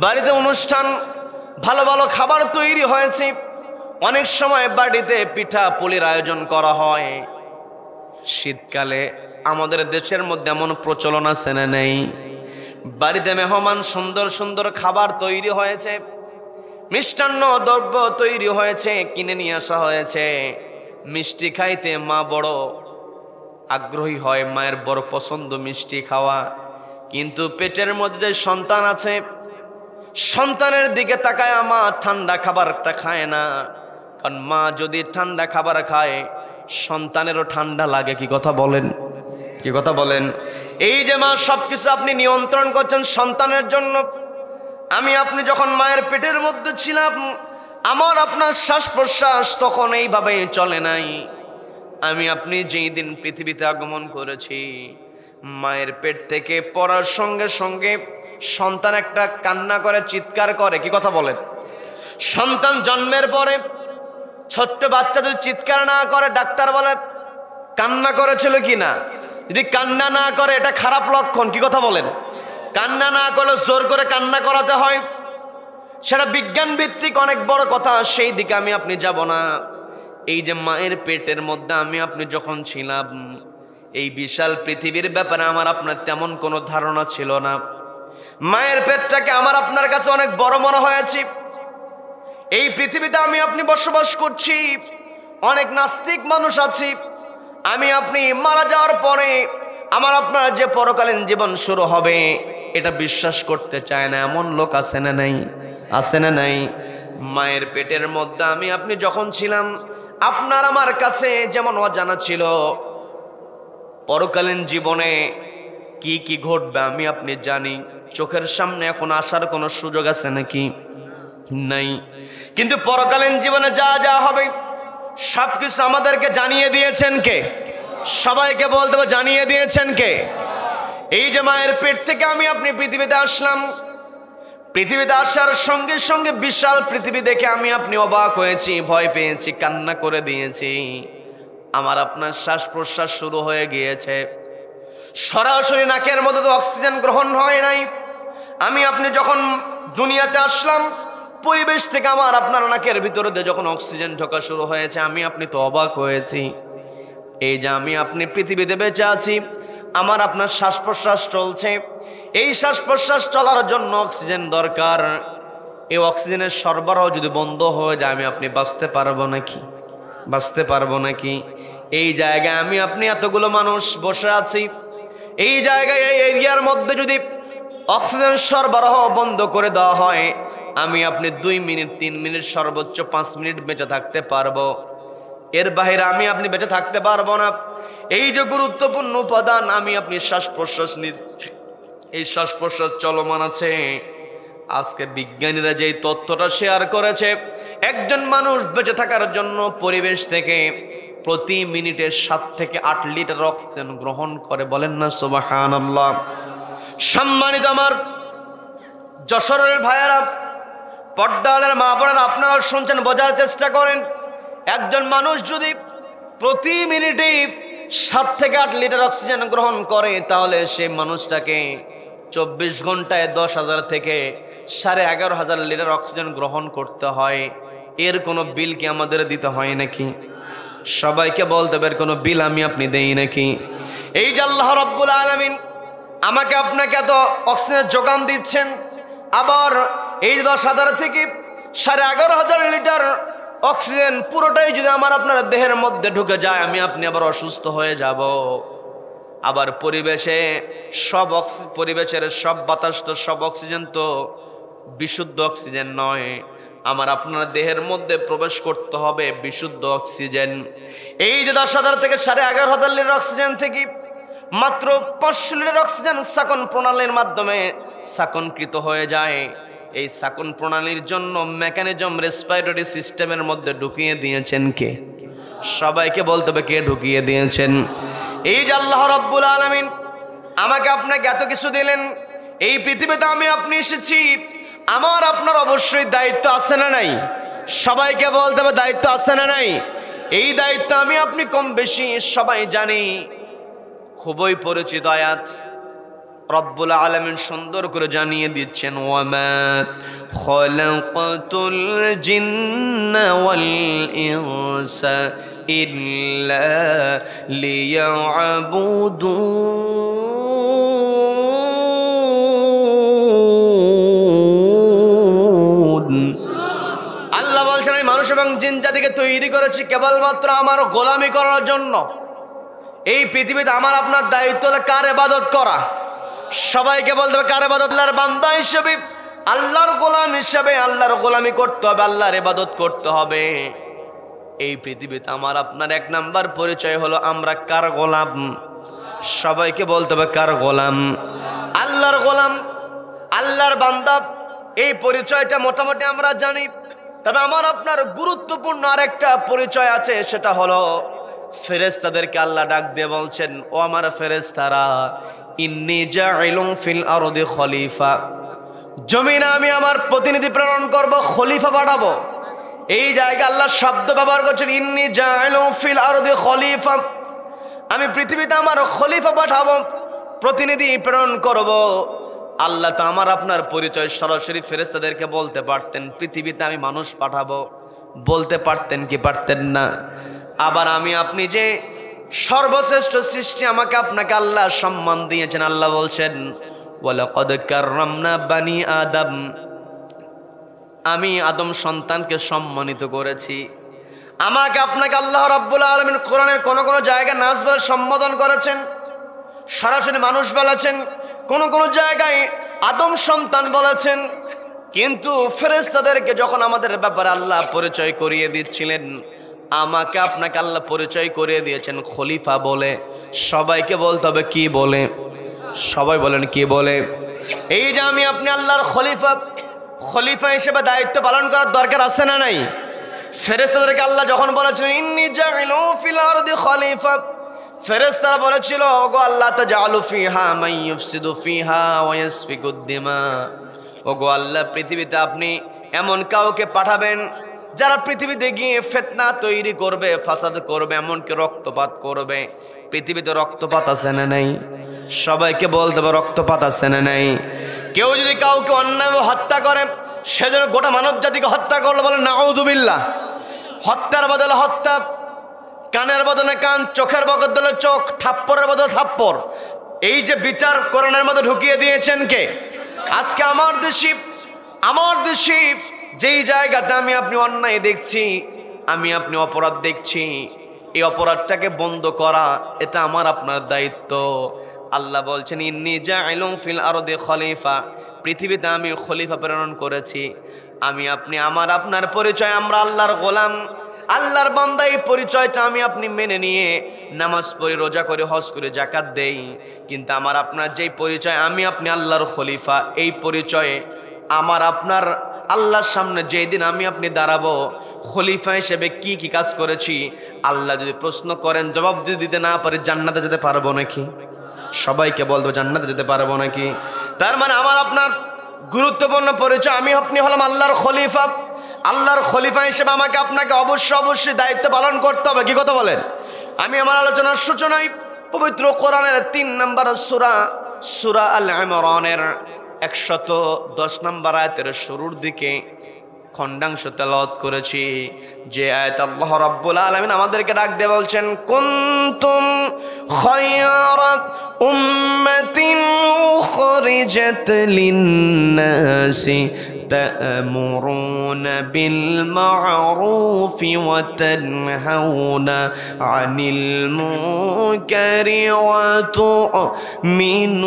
বাড়িতে অনুষ্ঠান, ভালো ভালো খাবার তৈরি হয়েছে, অনেক সময় বাড়িতে পিঠা পুলির আয়োজন করা হয়। শীতকালে আমাদের দেশের মধ্যে এমন প্রচলন আছে না নেই? বাড়িতে মেহমান, সুন্দর সুন্দর খাবার তৈরি হয়েছে, মিষ্টান্ন দ্রব্য তৈরি হয়েছে, কিনে নিয়ে আসা হয়েছে। মিষ্টি খাইতে মা বড় আগ্রহী হয়, মায়ের বড় পছন্দ মিষ্টি খাওয়া। কিন্তু পেটের মধ্যে যে সন্তান আছে, সন্তানের দিকে তাকায় মা ঠান্ডা খাবারটা খায় না, কারণ মা যদি ঠান্ডা খাবার খায় সন্তানেরও ঠান্ডা লাগে। কি কথা বলেন? কি কথা বলেন? এই যে মা সবকিছু আপনি নিয়ন্ত্রণ করছেন সন্তানের জন্য। আমি আপনি যখন মায়ের পেটের মধ্যে ছিলাম, আমার আপনার শ্বাস প্রশ্বাস তখন এইভাবে চলে নাই। আমি আপনি যেই দিন পৃথিবীতে আগমন করেছি, মায়ের পেট থেকে পড়ার সঙ্গে সঙ্গে সন্তান একটা কান্না করে, চিৎকার করে। কি কথা বলেন? সন্তান জন্মের পরে ছোট্ট বাচ্চা যদি চিৎকার না করে, ডাক্তার বলে কান্না করেছিল কি না। যদি কান্না না করে এটা খারাপ লক্ষণ। কি কথা বলেন? কান্না না করলে জোর করে কান্না করাতে হয়, সেটা বিজ্ঞান ভিত্তিক অনেক বড় কথা, সেই দিকে আমি আপনি যাব না। এই যে মায়ের পেটের মধ্যে আমি আপনি যখন ছিলাম, এই বিশাল পৃথিবীর ব্যাপারে আমার আপনার তেমন কোনো ধারণা ছিল না। মায়ের পেটটাকে আমার আপনার কাছে অনেক বড় মনে হয়েছে। এই পৃথিবীতে আমি আপনি বসবাস করছি, অনেক নাস্তিক মানুষ আছি। আমি আপনি মারা যাওয়ার পরে আমার আপনার যে পরকালীন জীবন শুরু হবে, এটা বিশ্বাস করতে চায় না এমন লোক আছে না নাই? আছে না নাই? মায়ের পেটের মধ্যে আমি আপনি যখন ছিলাম, আপনার আমার কাছে যেমন অজানা ছিল পরকালীন জীবনে কি কি ঘটবে আমি আপনি জানি। চোখের সামনে এখন আসার কোনো সুযোগ আছে নাকি? নাই। কিন্তু পরকালীন জীবনে যা যা হবে সবকিছু আমাদেরকে জানিয়ে দিয়েছেন কে? সবাইকে বলতে হবে জানিয়ে দিয়েছেন কে? এই যে মায়ের পেট থেকে আমি আপনি পৃথিবীতে আসলাম, পৃথিবীতে আসার সঙ্গে সঙ্গে বিশাল পৃথিবী দেখে আমি আপনি অবাক হয়েছি, ভয় পেয়েছি, কান্না করে দিয়েছি। আমার আপনার শ্বাস প্রশ্বাস শুরু হয়ে গিয়েছে। সরাসরি নাকের মধ্যে তো অক্সিজেন গ্রহণ হয় নাই। আমি আপনি যখন দুনিয়াতে আসলাম, পরিবেশ থেকে আমার আপনার নাকের ভিতরে দিয়ে যখন অক্সিজেন ঢোকা শুরু হয়েছে, আমি আপনি তো অবাক হয়েছি। এই যে আমি আপনি পৃথিবীতে বেঁচে আছি, আমার আপনার শ্বাস প্রশ্বাস চলছে, এই শ্বাস প্রশ্বাস চলার জন্য অক্সিজেন দরকার। এই অক্সিজেনের সরবরাহ যদি বন্ধ হয়ে যায়, আমি আপনি বাঁচতে পারবো নাকি? বাঁচতে পারবো নাকি? এই জায়গায় আমি আপনি এতগুলো মানুষ বসে আছি, এই জায়গায় এই এরিয়ার মধ্যে যদি অক্সিজেন সরবরাহ বন্ধ করে দেওয়া হয়, আমি আপনি 2 মিনিট 3 মিনিট সর্বোচ্চ 5 মিনিট বেঁচে থাকতে পারবো। এর বাইরে আমি আপনি বেঁচে থাকতে পারবো না। এই যে গুরুত্বপূর্ণ উপাদান, আমি আপনি শ্বাস প্রশ্বাস নিচ্ছি, এই শ্বাস প্রশ্বাস চলমান আছে। আজকে বিজ্ঞানীরা যেই তথ্যটা শেয়ার করেছে, একজন মানুষ বেঁচে থাকার জন্য পরিবেশ থেকে প্রতি মিনিটে 7 থেকে 8 লিটার অক্সিজেন গ্রহণ করে। বলেন না সুবহানাল্লাহ। সম্মানিত আমার যশোরের ভাইয়েরা, পর্দালের মা বোনেরা, আপনারা শুনছেন, বোঝার চেষ্টা করেন। একজন মানুষ যদি প্রতি মিনিটে 7 থেকে 8 লিটার অক্সিজেন গ্রহণ করে, তাহলে সেই মানুষটাকে 24 ঘন্টায় 10,000 থেকে 11,500 লিটার অক্সিজেন গ্রহণ করতে হয়। এর কোনো বিল কি আমাদের দিতে হয় নাকি? সবাইকে বলতে হবে, কোনো বিল আমি আপনি দেই নাকি? এই যে আল্লাহ রাব্বুল আলামিন আমাকে আপনাকে এত অক্সিজেন যোগান দিচ্ছেন, আবার এই 10,000 থেকে 11,500 লিটার অক্সিজেন পুরোটাই যদি আমার আপনার দেহের মধ্যে ঢুকে যায়, আমি আপনি আবার অসুস্থ হয়ে যাব। আবার পরিবেশের সব বাতাস তো, সব অক্সিজেন তো বিশুদ্ধ অক্সিজেন নয়। আমার আপনার দেহের মধ্যে প্রবেশ করতে হবে বিশুদ্ধ অক্সিজেন। এই যে 10,000 থেকে 11,500 লিটার অক্সিজেন থেকে মাত্র 500 লিটার অক্সিজেন সাকন প্রণালীর মাধ্যমে সাকনকৃত হয়ে যায়। এই সাকন প্রণালীর জন্য মেকানিজম রেসপিরেটরি সিস্টেমের মধ্যে ঢুকিয়ে দিয়েছেন কে? সবাইকে বলতে হবে, কে ঢুকিয়ে দিয়েছেন? এই যে আল্লাহ রাব্বুল আলামিন আমাকে আপনাকে এত কিছু দিলেন, এই পৃথিবীতে আমি আপনি এসেছি, আমার আপনার অবশ্যই দায়িত্ব আছে না নাই? সবাইকে বলতে হবে, দায়িত্ব আছে না নাই? এই দায়িত্ব আমি আপনি কম বেশি সবাই জানি। খুবই পরিচিত আয়াত, রব্বুল আলামিন সুন্দর করে জানিয়ে দিচ্ছেন, ওয়ামা খালাকাতুল জিন্না ওয়াল ইনসা ইল্লা লিয়াবুদুন। আল্লাহ বলছেন, আমি মানুষ এবং জিন জাতিকে তৈরি করেছি কেবলমাত্র আমার গোলামি করার জন্য। এই পৃথিবীতে আমার আপনার দায়িত্ব হলো কার ইবাদত করা? সবাইকে বলতে হবে, কার ইবাদত? আল্লাহর বান্দা হিসেবে, আল্লাহর গোলাম হিসেবে আল্লাহর গোলামি করতে হবে, আল্লাহর ইবাদত করতে হবে। এই পৃথিবীতে আমার আপনার 1 নাম্বার পরিচয় হলো আমরা কার গোলাম? সবাইকে বলতে হবে, কার গোলাম? আল্লাহর গোলাম, আল্লাহর বান্দা। এই পরিচয়টা মোটামুটি আমরা জানি। তবে আমার আপনার গুরুত্বপূর্ণ আরেকটা পরিচয় আছে, সেটা হলো ফেরেশতাদেরকে আল্লাহ ডাক দিয়ে বলছেন, ও আমার ফেরেশতারা, ইন্নী জাইলুন ফিল আরদি খলিফা, জমিনে আমি আমার প্রতিনিধি প্রেরণ করব, খলিফা পাঠাবো। এই জায়গায় আল্লাহ শব্দ ব্যবহার করছেন, ইন্নী জাইলুন ফিল আরদি খলিফা, আমি পৃথিবীতে আমার খলিফা পাঠাবো, প্রতিনিধি প্রেরণ করব। আল্লাহ তো আমার আপনার পরিচয় সরাসরি ফেরেশতাদেরকে বলতে পারতেন, পৃথিবীতে আমি মানুষ পাঠাবো, বলতে পারতেন কি পারতেন না? আবার আমি আপনি যে সর্বশ্রেষ্ঠ সৃষ্টি, আমাকে আপনাকে আল্লাহ সম্মান দিয়েছেন। আল্লাহ বলছেন, ওয়ালাকাদ কাররামনা বানি আদম, আমি আদম সন্তানকে সম্মানিত করেছি। আমাকে আপনাকে আল্লাহ রাব্বুল আলামিন কোরআনের কোন কোন জায়গায় নাস বলে সম্বোধন করেছেন, সরাসরি মানুষ বলেছেন, কোন কোন জায়গায় আদম সন্তান বলেছেন। কিন্তু ফেরেশতাদেরকে যখন আমাদের ব্যাপারে আল্লাহ পরিচয় করিয়ে দিচ্ছিলেন, আমাকে আপনাকে আল্লাহ পরিচয় করিয়ে দিয়েছেন খলিফা বলে। সবাইকে বলতে হবে, কি বলে? সবাই বলেন, কি বলে? এই যে আমি আপনি আল্লাহর খলিফা, খলিফা হিসেবে দায়িত্ব পালন করার দরকার আছে না নাই? ফেরেশতাদেরকে আল্লাহ যখন বলেছেন, ইন্নী জাইলুন ফিল আরদি খলিফা, ফেরেশতারা বলেছিল, ওগো আল্লাহ, তাজালু ফিহা মান ইউফসিদু ফিহা ওয়া ইয়াসফিকুদ দিমা, ওগো আল্লাহ, পৃথিবীতে আপনি এমন কাউকে পাঠাবেন যারা পৃথিবীতে গিয়ে ফিতনা তৈরি করবে, ফাসাদ করবে, এমনকি রক্তপাত করবে। পৃথিবীতে রক্তপাত আছে না নাই? সবাইকে বলতে হবে, রক্তপাত আছে না নাই? কেউ যদি কাউকে অন্যায় হত্যা করে, সেজন্য গোটা মানব জাতিকে হত্যা করলো, বলে নাউযুবিল্লাহ। হত্যার বদলে হত্যা, কানের বদলে কান, চোখের বদলে চোখ, থাপ্পড়ের বদলে থাপ্পড়। এই যে বিচার কোরআনের মধ্যে ঢুকিয়ে দিয়েছেন কে? আজকে আমার দেশে যেই জায়গাতে আমি আপনি অন্যায় দেখছি, আমি আপনি অপরাধ দেখছি, এই অপরাধটাকে বন্ধ করা এটা আমার আপনার দায়িত্ব। আল্লাহ বলছেন ইন্নী জাইলুম ফিল আরদি খলিফা, পৃথিবীতে আমি খলিফা প্রেরণ করেছি। আমি আপনি আমার আপনার পরিচয়, আমরা আল্লাহর গোলাম, আল্লাহর বান্দা। এই পরিচয়টা আমি আপনি মেনে নিয়ে নামাজ পড়ি, রোজা করে, হজ করে, যাকাত দেই। কিন্তু আমার আপনার যেই পরিচয় আমি আপনি আল্লাহর খলিফা, এই পরিচয়ে আমার আপনার আল্লাহর সামনে যেই দিন আমি আপনি দাঁড়াবো, খলিফা হিসেবে কি কি কাজ করেছি আল্লাহ যদি প্রশ্ন করেন, জবাব যদি দিতে না পারি, জান্নাতে যেতে পারবো নাকি? সবাইকে বলবো জান্নাতে যেতে পারবো নাকি? তার মানে আমার আপনার গুরুত্বপূর্ণ পরিচয়, আমি আপনি হলাম আল্লাহর খলিফা। আল্লাহর খলিফা হিসেবে আমাকে আপনাকে অবশ্যই দায়িত্ব পালন করতে হবে। কি কথা বলেন? আমি আমার আলোচনার সূচনায় পবিত্র কোরআনের 3 নম্বর সূরা আল ইমরানের 110 নম্বর আয়াতের শুরুর দিকে খণ্ডাংশ তেলাওয়াত করেছি, যে আয়াত আল্লাহ রাব্বুল আলামিন আমাদেরকে ডাক দিয়ে বলছেন, কুনতুম খায়রা উম্মাতিন উখরিজাত লিন-নাসি তা'মুরুনা বিল মা'রুফি ওয়া তানহাউনা আনিল মুনকারি ওয়া তু'মিনুনা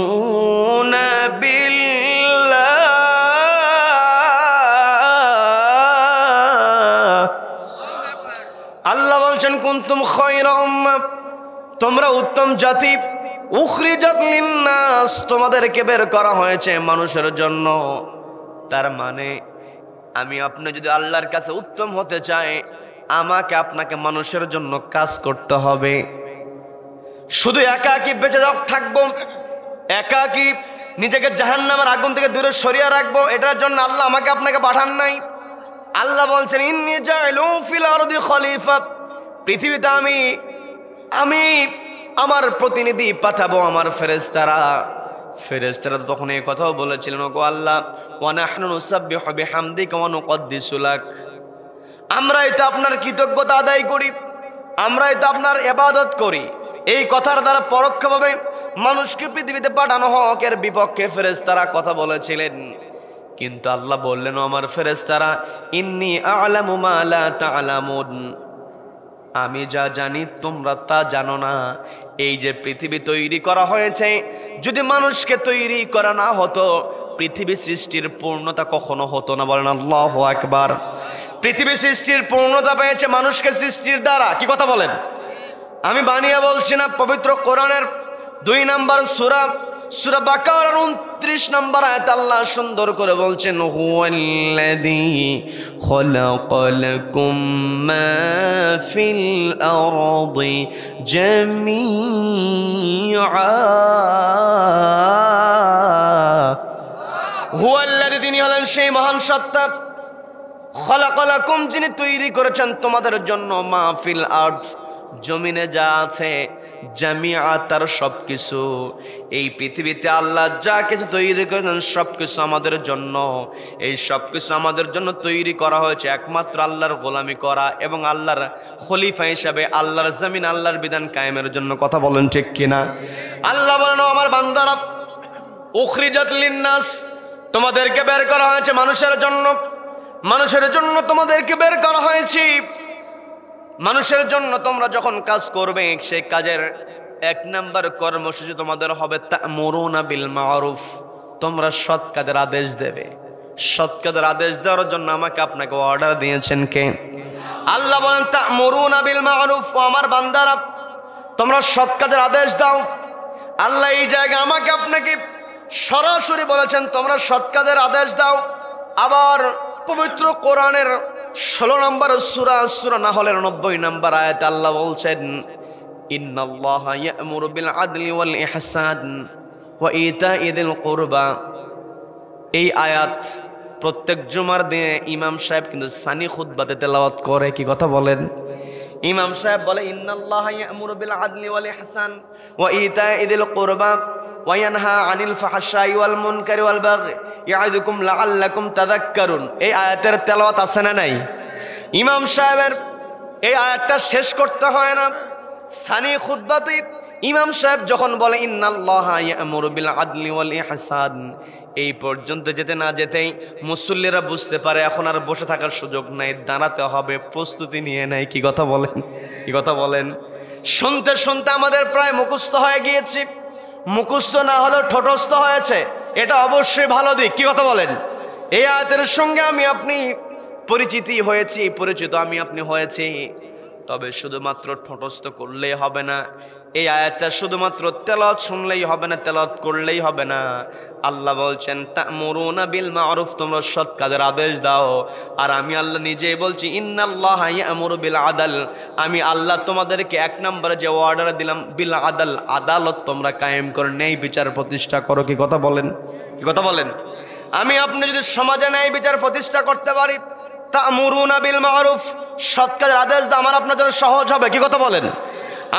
বিল্লাহ। আল্লাহ বলছেন কুনতুম খায়রা উম্মাহ, তোমরা উত্তম জাতি, উখরিজাত লিন-নাস, তোমাদেরকে বের করা হয়েছে মানুষের জন্য। তার মানে আমি আপনি যদি আল্লাহর কাছে উত্তম হতে চাই, আমাকে আপনাকে মানুষের জন্য কাজ করতে হবে। শুধু একাকী বেঁচে থাকবো, একাকী নিজেকে জাহান্নামের আগুন থেকে দূরে সরিয়ে রাখবো, এটার জন্য আল্লাহ আমাকে আপনাকে পাঠান নাই। আল্লাহ বলছেন ইন্নী জাইলুম ফিল আরদি খলিফা, পৃথিবীতে আমি আমার প্রতিনিধি পাঠাবো, আমার ফেরেশতারা তো তখন এই কথাও বলেছিলেন, ওগো আল্লাহ, ওয়া নাহনু নুসাব্বিহু বিহামদিকা ওয়া নুকদ্দিসু লাক, আমরাই তো আপনার কৃতজ্ঞতা আদায় করি, আমরাই তো আপনার ইবাদত করি। এই কথার দ্বারা পরোক্ষভাবে মানুষকে পৃথিবীতে পাঠানো হোক এর বিপক্ষে ফেরেশতারা কথা বলেছিলেন। কিন্তু আল্লাহ বললেন, আমার ফেরেশতারা, ইন্নী আ'লামু মা লা তা'লামুন, আমি যা জানি তোমরা তা জানো না। এই যে পৃথিবী তৈরি করা হয়েছে, যদি মানুষকে তৈরি করা না হতো, পৃথিবী সৃষ্টির পূর্ণতা কখনো হতো না। বলেন আল্লাহু আকবার। পৃথিবী সৃষ্টির পূর্ণতা পেয়েছে মানুষকে সৃষ্টির দ্বারা। কি কথা বলেন? আমি বানিয়ে বলছি না, পবিত্র কোরআনের 2 নম্বর সূরা বাকারার 29 নম্বর আয়াত আল্লাহ সুন্দর করে বলছেন, হুয়াল্লাযী খালাকালাকুম মা ফিল আরদি জামিআ, হুয়াল্লাযী, তিনি হলেন সেই মহান সত্তা, খালাকালাকুম, যিনি তৈরি করেছেন তোমাদের জন্য, মা ফিল আরদ, জমিনে যা আছে, জামিআ, তার সবকিছু। এই পৃথিবীতে আল্লাহ যা কিছু তৈরি করেছেন সবকিছু আমাদের জন্য। এই সবকিছু আমাদের জন্য তৈরি করা হয়েছে একমাত্র আল্লাহর গোলামি করা এবং আল্লাহর খলিফা হিসাবে আল্লাহর জমিন, আল্লাহর বিধান কায়েমের জন্য। কথা বলেন ঠিক কিনা? আল্লাহ বলেন, আমার বান্দারা, উখরিজাত লিন-নাস, তোমাদেরকে বের করা হয়েছে মানুষের জন্য, মানুষের জন্য তোমাদেরকে বের করা হয়েছে। মানুষের জন্য তোমরা যখন কাজ করবে, সেই কাজের 1 নম্বর কর্মসূচি তোমাদের হবে তা'মুরুনা বিল মা'রুফ, তোমরা সৎ কাজের আদেশ দেবে। সৎ কাজের আদেশ দেওয়ার জন্য আমাকে আপনাকে অর্ডার দিয়েছেন কে? আল্লাহ বলেন তা'মুরুনা বিল মা'রুফ, আমার বান্দারা তোমরা সৎ কাজের আদেশ দাও। আল্লাহ এই জায়গায় আমাকে আপনাকে সরাসরি বলেছেন তোমরা সৎ কাজের আদেশ দাও। আবার পবিত্র কোরআনের 16 নম্বর সূরা নাহলের 90 নম্বর আয়াত আল্লাহ বলছেন, ইন্নাল্লাহা ইয়া'মুরু বিল আদলি ওয়াল ইহসান ওয়া ইতা'i যিল কুরবা। এই আয়াত প্রত্যেক জুমার দিনে ইমাম সাহেব কিন্তু সানি খুতবাতে তেলাওয়াত করে। কি কথা বলেন? ইমাম সাহেব বলে, ইন্নাল্লাহা ইয়া'মুরু বিল আদলি ওয়াল ইহসান ওয়া ইতা'i যিল কুরবা, ওয়ায়ানহা আনিল ফাহশাই ওয়াল মুনকারি ওয়াল বাগি ইয়াইদুকুম লাআল্লাকুম তাযাক্কারুন। এই আয়াতের তেলাওয়াত আছে না নাই? ইমাম সাহেবের এই আয়াতটা শেষ করতে হয় না, সানি খুতবাতে ইমাম সাহেব যখন বলে ইন্নাল্লাহা ইয়া'মুরু বিল আদলি ওয়াল ইহসান, এই পর্যন্ত যেতে না যেতেই মুসল্লিরা বুঝতে পারে এখন আর বসে থাকার সুযোগ নাই, দাঁড়াতে হবে, প্রস্তুতি নিয়ে নেয়। কি কথা বলেন? কি কথা বলেন? শুনতে শুনতে আমাদের প্রায় মুখস্থ হয়ে গিয়েছে, মুখস্থ না হলেও ঠোঁটস্থ হয়েছে, এটা অবশ্যই ভালো দিক। কি কথা বলেন? এই আয়াতের সঙ্গে আমি আপনি পরিচিতি হয়েছি, পরিচিত আমি আপনি হয়েছি, তবে শুধুমাত্র ঠোঁটস্থ করলেই হবে না। এই আয়াতটা শুধুমাত্র তেলাওয়াত শুনলেই হবে না, তেলাওয়াত করলেই হবে না। আল্লাহ বলছেন তা'মুরুনা বিল মা'রুফ, তোমরা সৎ কাজের আদেশ দাও। আর আমি আল্লাহ নিজেই বলছি ইন্নাল্লাহা ইয়া'মুরু বিল আদল, আমি আল্লাহ তোমাদেরকে এক নম্বরে যে অর্ডার দিলাম বিল আদল, আদালত তোমরা কায়েম করো, ন্যায় বিচার প্রতিষ্ঠা করো। কি কথা বলেন? কি কথা বলেন? আমি আপনি যদি সমাজে ন্যায় বিচার প্রতিষ্ঠা করতে পারি, তা'মুরুনা বিল মা'রুফ, সৎ কাজের আদেশ দাও, আমার আপনার জন্য সহজ হবে। কি কথা বলেন?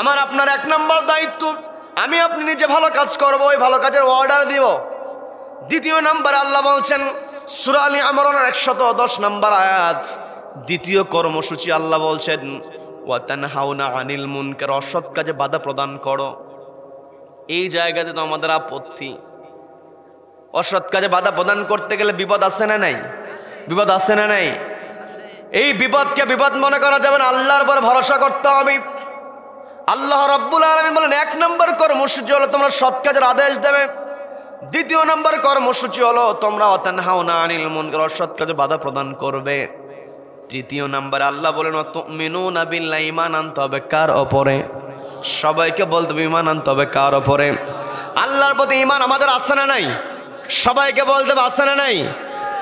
আমার আপনার এক নম্বর দায়িত্ব, আমি আপনি নিজে ভালো কাজ করব, ওই ভালো কাজের অর্ডার দিব। দ্বিতীয় নম্বরে আল্লাহ বলছেন সূরা আলে ইমরানের 110 নম্বর আয়াত, দ্বিতীয় কর্মসূচি আল্লাহ বলছেন ওয়া তানহাউনা আনিল মুনকার, অসৎ কাজে বাধা প্রদান করো। এই জায়গাতে তো আমাদের আপত্তি, অসৎ কাজে বাধা প্রদান করতে গেলে বিপদ আছে না নাই? বিপদ আছে না নাই? এই বিপদকে বিপদ মনে করা যাবে না, আল্লাহর উপর ভরসা করতে হবে। আল্লাহ রাব্বুল আলামিন বলেন এক নম্বর কর্মসূচি হলো তোমরা সৎ কাজের আদেশ দেবে। দ্বিতীয় নম্বর কর্মসূচি হলো তোমরা তানহাউনা আনিল মুনকার, অসৎ কাজে বাধা প্রদান করবে। তৃতীয় নম্বর আল্লাহ বলেন তুমিনুনা বিল্লাহি, ঈমান আনতে হবে কার উপরে? সবাইকে বলতে হবে ঈমান আনতে হবে কার উপরে? আল্লাহর প্রতি ঈমান আমাদের আছে না নাই? সবাইকে বলতে হবে আছে না নাই?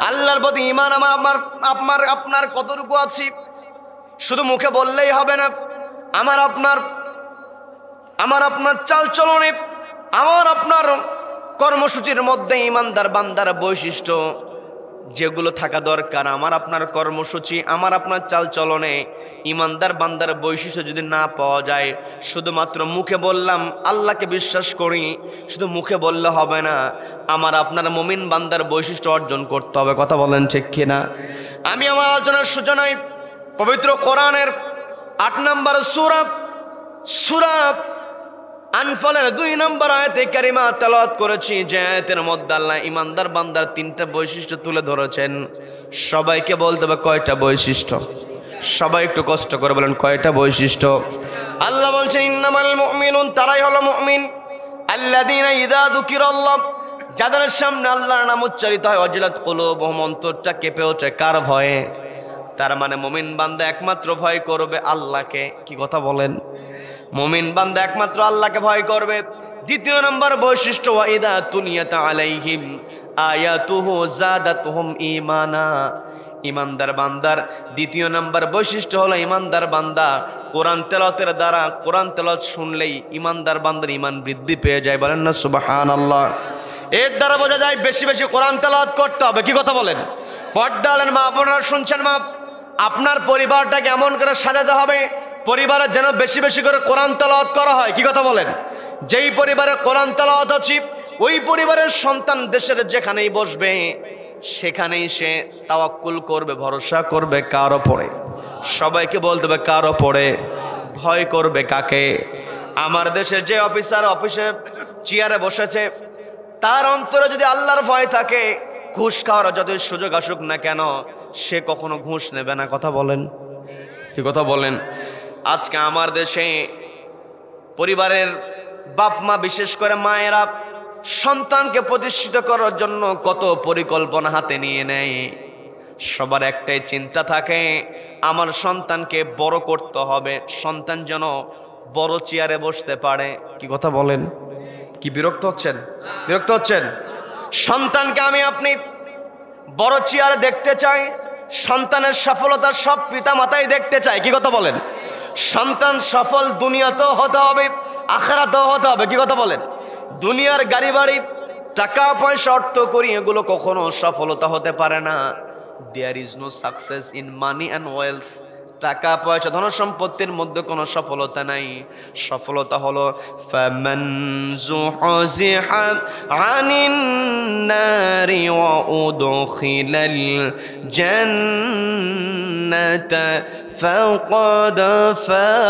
আল্লাহর প্রতি ঈমান আপনার কতটুকু আছে? শুধু মুখে বললেই হবে না, আমার আপনার চাল চলনে, আমার আপনার কর্মসূচির মধ্যে ঈমানদার বান্দার বৈশিষ্ট্য যেগুলো থাকা দরকার, আমার আপনার কর্মসূচি, আমার আপনার চাল চলনে ঈমানদার বান্দার বৈশিষ্ট্য যদি না পাওয়া যায়, শুধুমাত্র মুখে বললাম আল্লাহকে বিশ্বাস করি, শুধু মুখে বললে হবে না, আমার আপনার মুমিন বান্দার বৈশিষ্ট্য অর্জন করতে হবে। কথা বলেন ঠিক কিনা? আমি আমার আলোচনার সূচনায় পবিত্র কোরআনের 8 নম্বর সূরা আনফালের 2 নম্বর আয়াতে কারিমা তেলাওয়াত করেছি, যে আয়াতের মধ্যে আল্লাহ ঈমানদার বান্দার 3টা বৈশিষ্ট্য তুলে ধরেছেন। সবাইকে বলতে হবে কয়টা বৈশিষ্ট্য? সবাই একটু কষ্ট করে বলেন কয়টা বৈশিষ্ট্য? আল্লাহ বলছেন ইন্নামাল মুমিনুন, তারাই হলো মুমিন আল্লাযীনা ইযা যুকিরাল্লাহ, যাদের সামনে আল্লাহর নাম উচ্চারিত হয় ওয়াজিলাত কুলুবুহুম, অন্তরটা কেঁপে ওঠে কার ভয়ে? তার মানে মুমিন বান্দা একমাত্র ভয় করবে আল্লাহকে। কি কথা বলেন? মুমিন বান্দা একমাত্র আল্লাহকে ভয় করবে। দ্বিতীয় নম্বর বৈশিষ্ট্য ওয়া ইযা তুলিয়াত আলাইহিম আয়াতুহু যাদাতুহুম ঈমানা, ঈমানদার বান্দার দ্বিতীয় নম্বর বৈশিষ্ট্য হলো ঈমানদার বান্দা কোরআন তেলাওয়াতের দ্বারা, কোরআন তেলাওয়াত শুনলেই ঈমানদার বান্দার ঈমান বৃদ্ধি পেয়ে যায়। বলেন না সুবহানাল্লাহ? এর দ্বারা বোঝা যায় বেশি বেশি কোরআন তেলাওয়াত করতে হবে। কি কথা বলেন? পর্দালেন মা আপনারা শুনছেন মা, আপনার পরিবারটাকে এমন করে সাজাতে হবে পরিবারে যেন বেশি বেশি করে কোরআন তেলাওয়াত করা হয়। কি কথা বলেন? যেই পরিবারে কোরআন তেলাওয়াত আছে ওই পরিবারের সন্তান দেশের যেখানেই বসবে সেখানেই সে তাওয়াক্কুল করবে, ভরসা করবে কার উপরে? সবাইকে বলতে হবে কার উপরে? ভয় করবে কাকে? আমার দেশের যে অফিসার অফিসে চেয়ারে বসেছে তার অন্তরে যদি আল্লাহর ভয় থাকে, ঘুষ খাওয়ার যতই সুযোগ আসুক না কেন সে কখনো ঘুষ নেবে না। কথা বলেন? কি কথা বলেন? আজকে আমার দেশে পরিবারের বাপ মা, বিশেষ করে মায়েরা সন্তানকে প্রতিষ্ঠিত করার জন্য কত পরিকল্পনা হাতে নিয়ে নেয়। সবার একটাই চিন্তা থাকে আমার সন্তানকে বড় করতে হবে, সন্তান যেন বড় চেয়ারে বসতে পারে। কি কথা বলেন? কি বিরক্ত হচ্ছেন? বিরক্ত হচ্ছেন? সন্তানকে আমি আপনি বড় চেয়ারে দেখতে চাই, সন্তানের সফলতা সব পিতা মাতাই দেখতে চায়। কি কথা বলেন? সন্তান সফল দুনিয়াতেও হতে হবে, আখিরাতেও হতে হবে। কি কথা বলেন? দুনিয়ার গাড়ি বাড়ি, টাকা পয়সা, অর্থ করি এগুলো কখনো সফলতা হতে পারে না। There is no success in money and wealth. টাকা পয়সা ধন সম্পত্তির মধ্যে কোনো সফলতা নাই। সফলতা হলো ফামান যুহজিহা আনিন নারি ওয়া উদখিলাল জান্নাতা ফাকাদ ফাজ।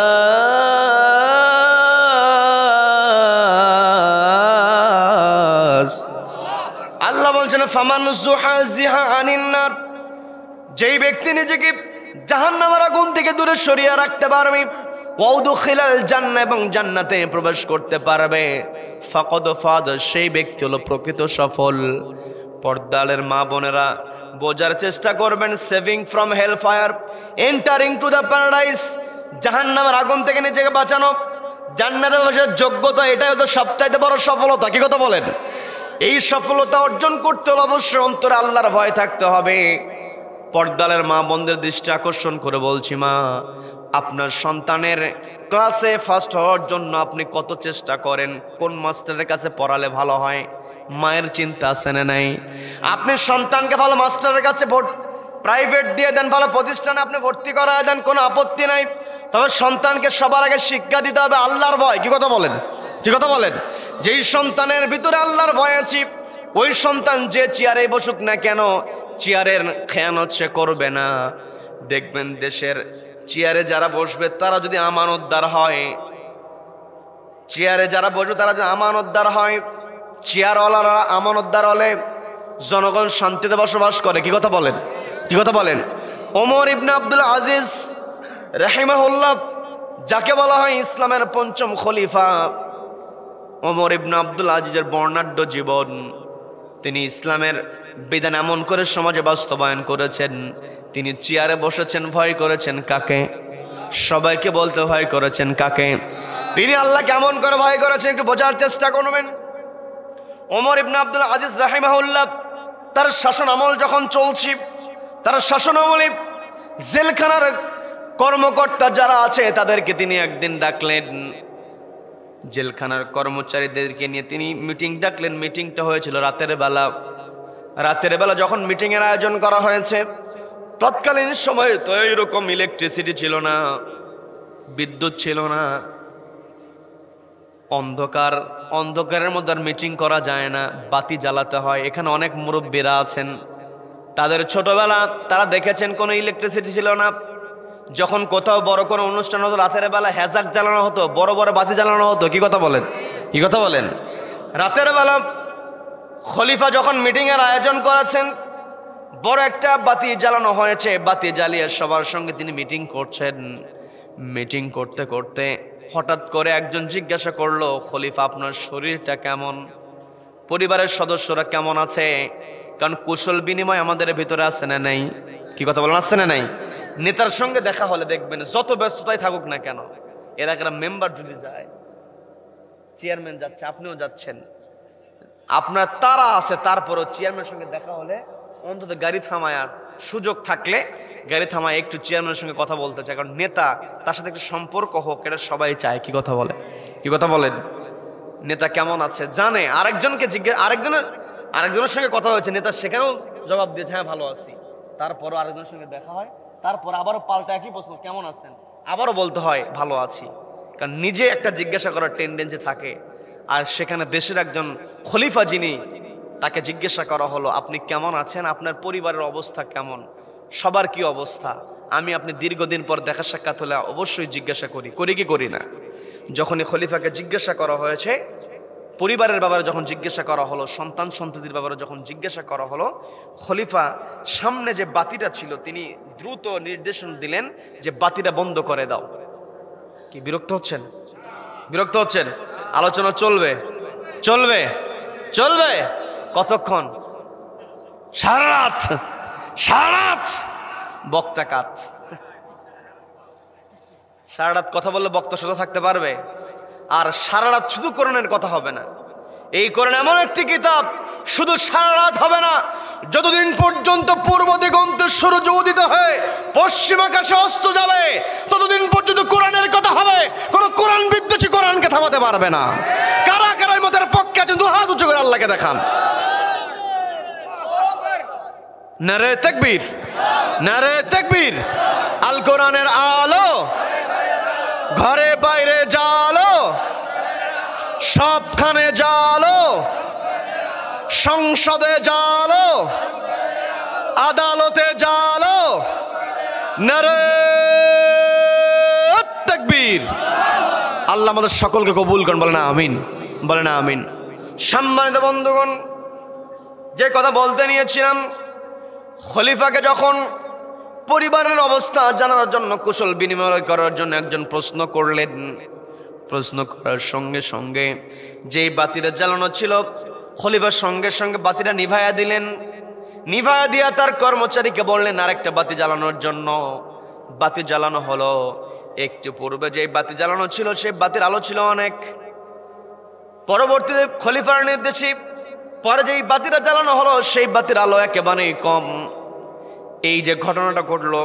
আল্লাহ বলছেন ফামান যুহজিহা আনিন নার, যেই ব্যক্তি নিজেকে জাহান্নামের আগুন থেকে দূরে সরিয়ে রাখতে পারবে, ওয়াউদখিলাল জান্নাহ, এবং জান্নাতে প্রবেশ করতে পারবে, ফাকাদ ফাজ, সেই ব্যক্তি হলো প্রকৃত সফল। পর্দালের মা বোনেরা বোঝার চেষ্টা করবেন, saving from hell fire, entering to the paradise, জাহান্নামের আগুন থেকে নিজেকে বাঁচানো, জান্নাতে প্রবেশের যোগ্যতা, এটাই হলো সবচাইতে বড় সফলতা। কি কথা বলেন? এই সফলতা অর্জন করতে হলে অবশ্যই অন্তরে আল্লাহর ভয় থাকতে হবে। পর্দালের মা বোনদের দৃষ্টি আকর্ষণ করে বলছি, মা, আপনার সন্তানের ক্লাসে ফার্স্ট হওয়ার জন্য আপনি কত চেষ্টা করেন? কোন মাস্টারের কাছে পড়ালে ভালো হয়? মায়ের চিন্তা আছে না নাই? আপনি সন্তানকে ভালো মাস্টারের কাছে প্রাইভেট দিয়ে দেন, ভালো প্রতিষ্ঠানে আপনি ভর্তি করায় দেন, কোনো আপত্তি নাই। তবে সন্তানকে সবার আগে শিক্ষা দিতে হবে আল্লাহর ভয়। কি কথা বলেন? কি কথা বলেন? যেই সন্তানের ভিতরে আল্লাহর ভয় আছে, ওই সন্তান যে চেয়ারে বসুক না কেন, চেয়ারের খেয়ানত সে করবে না। দেখবেন দেশের চেয়ারে যারা বসবে তারা যদি আমানতদার হয়, চেয়ারে যারা বসবে তারা যদি আমানতদার হয়, চেয়ারওয়ালারা আমানতদার হলে জনগণ শান্তিতে বসবাস করে। কি কথা বলেন? কি কথা বলেন? ওমর ইবনে আব্দুল আজিজ রাহিমাহুল্লাহ, যাকে বলা হয় ইসলামের পঞ্চম খলিফা, ওমর ইবনে আব্দুল আজিজের বর্ণাঢ্য জীবন, তিনি ইসলামের বিধান এমন করে সমাজে বাস্তবায়ন করেছেন। তিনি চেয়ারে বসেছেন, ভয় করেছেন কাকে? সবাইকে বলতে ভয় করেছেন কাকে? তিনি আল্লাহ কেমন করে ভয় করেছেন একটু বোঝার চেষ্টা করবেন। ওমর ইবনে আব্দুল আজিজ রাহিমাহুল্লাহ, তার শাসন আমল যখন চলছে, তার শাসন আমলে জেলখানার কর্মকর্তা যারা আছে তাদেরকে তিনি একদিন ডাকলেন, জেলখানার কর্মচারীদেরকে নিয়ে তিনি মিটিং ডাকলেন। মিটিংটা হয়েছিল রাতের বেলা। রাতের বেলা যখন মিটিংয়ের আয়োজন করা হয়েছে, তৎকালীন সময়ে তো এইরকম ইলেকট্রিসিটি ছিল না, বিদ্যুৎ ছিল না, অন্ধকারের মধ্যে আর মিটিং করা যায় না, বাতি জ্বালাতে হয়। এখানে অনেক মুরব্বীরা আছেন, তাদের ছোটবেলা তারা দেখেছেন কোনো ইলেকট্রিসিটি ছিল না। যখন কোথাও বড় কোনো অনুষ্ঠান হতো রাতের বেলা হ্যাজাক জ্বালানো হতো, বড় বড় বাতি জ্বালানো হতো। কি কথা বলেন? কি কথা বলেন? রাতের বেলা খলিফা যখন মিটিংয়ের আয়োজন করেছেন, বড় একটা বাতি জ্বালানো হয়েছে, বাতি জ্বালিয়ে সবার সঙ্গে তিনি মিটিং করছেন। মিটিং করতে করতে হঠাৎ করে একজন জিজ্ঞাসা করলো, খলিফা আপনার শরীরটা কেমন? পরিবারের সদস্যরা কেমন আছে? কারণ কুশল বিনিময় আমাদের ভিতরে আছে না নাই? কি কথা বলেন? আছে না নাই? নেতার সঙ্গে দেখা হলে দেখবেন যত ব্যস্ততাই থাকুক না কেন, এলাকার মেম্বার যদি যায়, চেয়ারম্যান যাচ্ছে, আপনিও যাচ্ছেন, আপনার তারা আছে, তারপরও চেয়ারম্যানের সঙ্গে দেখা হলে অন্তত গাড়ি থামায়ার সুযোগ থাকলে গাড়ি থামায় একটু চেয়ারম্যানের সঙ্গে কথা বলতে চায়। কারণ নেতা, তার সাথে একটু সম্পর্ক হোক, এটা সবাই চায়। কি কথা বলে? কি কথা বলেন? নেতা কেমন আছে জানে, আরেকজনের সঙ্গে কথা হয়েছে, নেতা সেখানেও জবাব দিয়েছে হ্যাঁ ভালো আছি। তারপরও আরেকজনের সঙ্গে দেখা হয়, তারপর আবারও পাল্টা একই প্রশ্ন, কেমন আছেন? আবারও বলতে হয় ভালো আছি। কারণ নিজে একটা জিজ্ঞাসা করার টেন্ডেন্সি থাকে। আর সেখানে দেশের একজন খলিফা যিনি, তাকে জিজ্ঞাসা করা হলো আপনি কেমন আছেন, আপনার পরিবারের অবস্থা কেমন, সবার কি অবস্থা? আমি আপনি দীর্ঘদিন পর দেখা সাক্ষাৎ হলে অবশ্যই জিজ্ঞাসা করি কি করি না? যখনই খলিফাকে জিজ্ঞাসা করা হয়েছে, পরিবারের ব্যাপারে যখন জিজ্ঞাসা করা হলো, সন্তান সন্ততির ব্যাপারে যখন জিজ্ঞাসা করা হলো, খলিফা সামনে যে বাতিটা ছিল তিনি দ্রুত নির্দেশন দিলেন যে বাতিটা বন্ধ করে দাও। কি বিরক্ত হচ্ছেন? বিরক্ত হচ্ছেন? আলোচনা চলবে চলবে চলবে কতক্ষণ? সারা রাত বক্তা কাত। সারা রাত কথা বললে বক্তা সোজা থাকতে পারবে? আর সারা রাত শুধু কোরআনের কথা হবে না। এই কোরআন এমন একটি কিতাব, শুধু সারা রাত হবে না, যতদিন পর্যন্ত পূর্ব দিগন্তে সূর্য উদিত হয়ে পশ্চিম আকাশে অস্ত যাবে ততদিন পর্যন্ত কোরআনের কথা হবে। কোন কোরআন বিদ্বেষী কোরআনকে থামাতে পারবে না। কারা কারা মতের পক্ষে আছেন দু হাত উঁচু করে আল্লাহকে দেখান। নারে তাকবীর, নারে তাকবীর। আল কোরআনের আলো ঘরে বাইরে জালো, সবখানে জালো, সংসদে জালো, আদালতে জালো, নারে তাকবীর। আল্লাহ আমাদের সকলকে কবুল করেন, বলেন আমিন, বলেন আমিন। সম্মানিত বন্ধুগণ, যে কথা বলতে নিয়েছিলাম, খলিফাকে যখন পরিবারের অবস্থা জানার জন্য, কুশল বিনিময় করার জন্য একজন প্রশ্ন করলেন, প্রশ্ন করার সঙ্গে সঙ্গে যেই বাতিটা জ্বালানো ছিল, খলিফার সঙ্গে সঙ্গে বাতিটা নিভাইয়া দিলেন। নিভাইয়া দিয়া তার কর্মচারীকে বললেন আরেকটা বাতি জ্বালানোর জন্য। বাতি জ্বালানো হলো। একটু পূর্বে যে বাতি জ্বালানো ছিল সেই বাতির আলো ছিল অনেক, পরবর্তীতে খলিফার নির্দেশে পরে যেই বাতিটা জ্বালানো হলো সেই বাতির আলো একেবারেই কম। এই যে ঘটনাটা ঘটলো,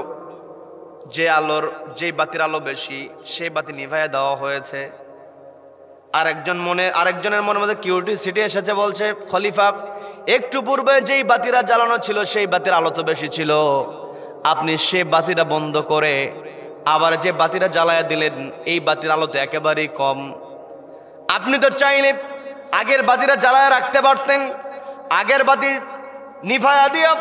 যে বাতির আলো বেশি সেই বাতি নিভাইয়া দেওয়া হয়েছে। আরেকজনের মনের মধ্যে কিউরিওসিটি এসেছে, বলছে খলিফা একটু পূর্বে যেই বাতিরা জ্বালানো ছিল সেই বাতির আলো তো বেশি ছিল, আপনি সেই বাতিটা বন্ধ করে আবার যে বাতিটা জ্বালায়া দিলেন এই বাতির আলো তো একেবারেই কম। আপনি তো চাইলে আগের বাতিটা জ্বালায়া রাখতে পারতেন, আগের বাতি নিভায়া দিয়া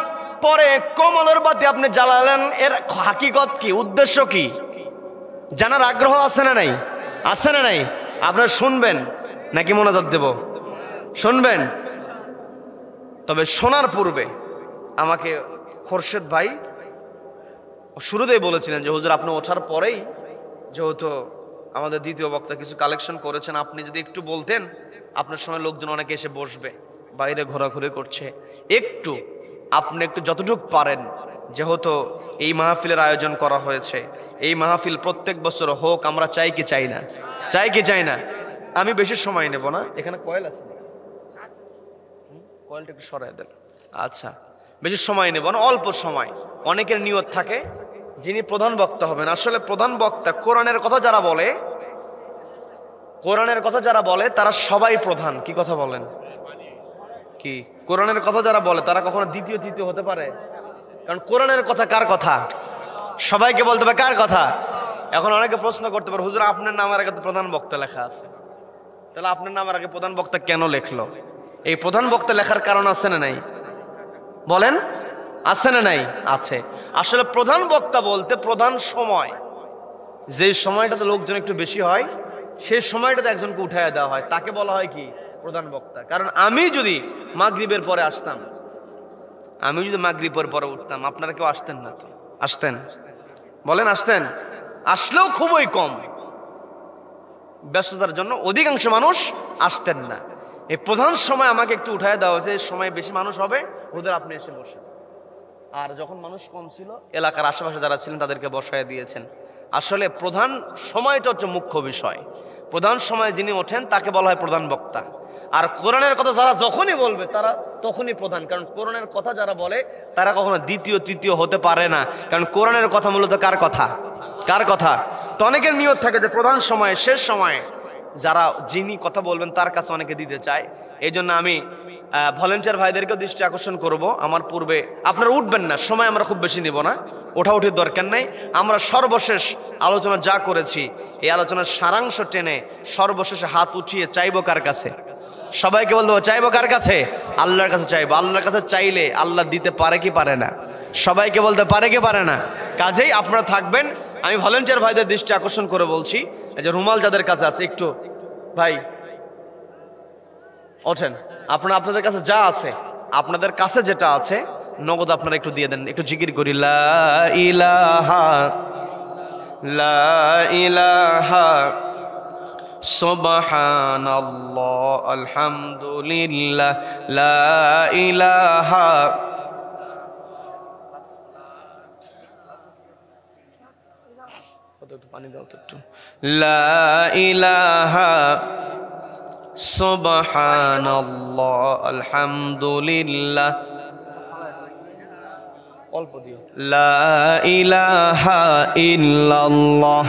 পরে কম আলোর বাতি আপনি জ্বালালেন। এর হাকিকত কি, উদ্দেশ্য কি জানার আগ্রহ আছে না নাই? আছে না নাই? আপনারা শুনবেন নাকি মোনাজাত দেব? শুনবেন। তবে শোনার পূর্বে আমাকে খোরশেদ ভাই শুরুতেই বলেছিলেন যে হুজুর আপনি ওঠার পরেই যেহেতু আমাদের দ্বিতীয় বক্তা কিছু কালেকশন করেছেন, আপনি যদি একটু বলতেন, আপনার সময় লোকজন অনেকে এসে বসবে, বাইরে ঘোরাঘুরি করছে, আপনি একটু যতটুকু পারেন, যেহেতু এই মাহফিলের আয়োজন করা হয়েছে, এই মাহফিল প্রত্যেক বছর হোক, আমরা চাই কি চাই না? চাই কি চাই না? আমি বেশি সময় নেব না। এখানে কয়েল আছে, কয়েলটা একটু সরাই দেন। আচ্ছা, বেশি সময় নেব না, অল্প সময়। অনেকের নিয়ত থাকে যিনি প্রধান বক্তা হবেন। আসলে প্রধান বক্তা কোরআনের কথা যারা বলে, কোরআনের কথা যারা বলে তারা সবাই প্রধান। কি কথা বলেন? কি কোরআনের কথা যারা বলে তারা কখনো দ্বিতীয় তৃতীয় হতে পারে? কারণ কোরআনের কথা কার কথা? সবাইকে বলতে হবে কার কথা। এখন অনেকে প্রশ্ন করতে পারে, হুজুর আপনার নামের আগে তো প্রধান বক্তা লেখা আছে, তাহলে আপনার নামের আগে প্রধান বক্তা কেন লেখলো? এই প্রধান বক্তা লেখার কারণ আছে না নাই? বলেন, আছে না নাই? আছে। আসলে প্রধান বক্তা বলতে প্রধান সময়, যে সময়টাতে লোকজন একটু বেশি হয় সেই সময়টাতে একজনকে উঠাইয়া দেওয়া হয়, তাকে বলা হয় কি? প্রধান বক্তা। কারণ আমি যদি মাগরিবের পরে আসতাম, আমি যদি মাগরিবের পরে উঠতাম, আপনারা কেউ আসতেন না তো? আসতেন? বলেন আসতেন? আসলেও খুবই কম, ব্যস্ততার জন্য অধিকাংশ মানুষ আসতেন না। এই প্রধান সময় আমাকে একটু উঠায় দেওয়া হয়েছে, এই সময় বেশি মানুষ হবে, ওদের আপনি এসে বসেন। আর যখন মানুষ কম ছিল, এলাকার আশেপাশে যারা ছিলেন তাদেরকে বসায় দিয়েছেন। আসলে প্রধান সময়টা হচ্ছে মুখ্য বিষয়। প্রধান সময় যিনি ওঠেন তাকে বলা হয় প্রধান বক্তা। আর কোরআনের কথা যারা যখনই বলবে তারা তখনই প্রধান, কারণ কোরআনের কথা যারা বলে তারা কখনো দ্বিতীয় তৃতীয় হতে পারে না। কারণ কোরআনের কথা মূলত কার কথা? কার কথা? তো অনেকের নিয়ত থাকে যে প্রধান সময়ে, শেষ সময়ে যারা যিনি কথা বলবেন তার কাছে অনেকে দিতে চায়। এই জন্য আমি ভলেন্টিয়ার ভাইদেরকেও দৃষ্টি আকর্ষণ করব, আমার পূর্বে আপনারা উঠবেন না, সময় আমরা খুব বেশি নিব না, ওঠাউঠির দরকার নেই। আমরা সর্বশেষ আলোচনা যা করেছি এই আলোচনার সারাংশ টেনে সর্বশেষে হাত উঠিয়ে চাইবো কার কাছে? সবাইকে বলবো চাইবো কার কাছে? আল্লাহর কাছে চাইবো। আল্লাহর কাছে চাইলে আল্লাহ দিতে পারে কি পারে না? সবাইকে বলতে পারে কি পারে না? কাজেই আপনারা থাকবেন। আমি ভলেন্টিয়ার ভাইদের দৃষ্টি আকর্ষণ করে বলছি, এই যে রুমাল যাদের কাছে আছে, একটু ভাই ওঠেন। আপনাদের কাছে যা আছে, আপনাদের কাছে যেটা আছে নগদ আপনারা একটু দিয়ে দেন। একটু জিকির করি, লা ইলাহা লা ইলাহা সুবহানাল্লাহ আলহামদুলিল্লাহ লা ইলাহা একটু পানি দাও তো একটু। লা ইলাহা সুবহানাল্লাহ আলহামদুলিল্লাহ অল্প দিও। লা ইলাহা ইল্লাল্লাহ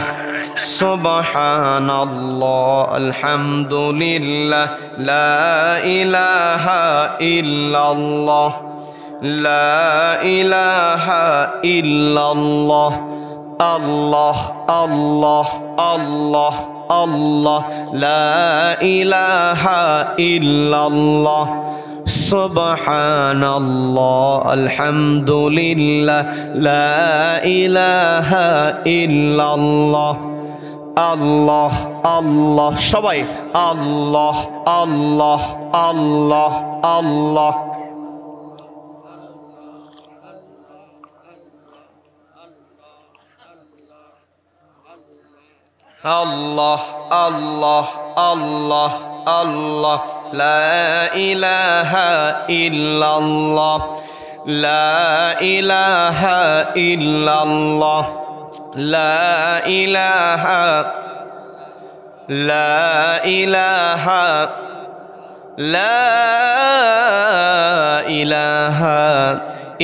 সুবহানাল্লাহ আলহামদুলিল্লাহ লা ইলাহা ইল্লাল্লাহ লা ইলাহা ইল্লাল্লাহ আল্লাহ আল্লাহ আল্লাহ আল্লাহ লা ইলাহা ইল্লাল্লাহ সুবহানাল্লাহ আলহামদুলিল্লাহ লা ইলাহা ইল্লাল্লাহ আল্লাহ আল্লাহ সবাই আল্লাহ আল্লাহ আল্লাহ আল্লাহ আল্লাহ আল্লাহ আল্লাহ আল্লাহ লা ইলাহা ইল্লাল্লাহ লা ইলাহা ইল্লাল্লাহ লা ইলাহা লা ইলাহা লা ইলাহা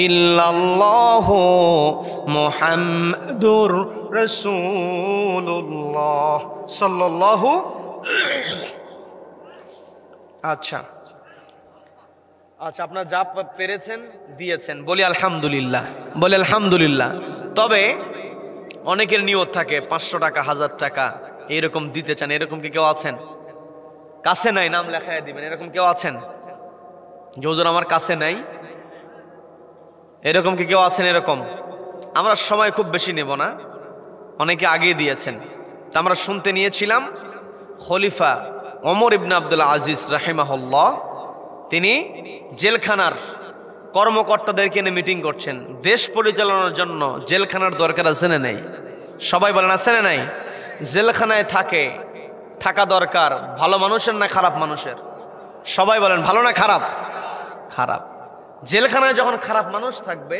ইল্লাল্লাহু মুহাম্মাদুর রাসূলুল্লাহ সাল্লাল্লাহু। আচ্ছা আচ্ছা, আপনারা যা পেরেছেন দিয়েছেন, বলি আলহামদুলিল্লাহ, বলি আলহামদুলিল্লাহ। তবে অনেকের নিয়ত থাকে 500 টাকা 1000 টাকা এরকম দিতে চান, এরকম কি কেউ আছেন? কাছে নাই, নাম লেখায় দিবেন, এরকম কেউ আছেন? যে হুজুর আমার কাছে নাই, এরকম কি কেউ আছেন? এরকম আমরা সময় খুব বেশি নেব না, অনেকে আগে দিয়েছেন। তা আমরা শুনতে নিয়েছিলাম খলিফা ওমর ইবনে আব্দুল আজিজ রাহিমাহুল্লাহ, তিনি জেলখানার কর্মকর্তাদেরকে নিয়ে মিটিং করছেন। দেশ পরিচালনার জন্য জেলখানার দরকার আছে না নাই? সবাই বলেন আছে না নাই? জেলখানায় থাকা দরকার ভালো মানুষের না খারাপ মানুষের? সবাই বলেন ভালো না খারাপ? খারাপ। জেলখানায় যখন খারাপ মানুষ থাকবে,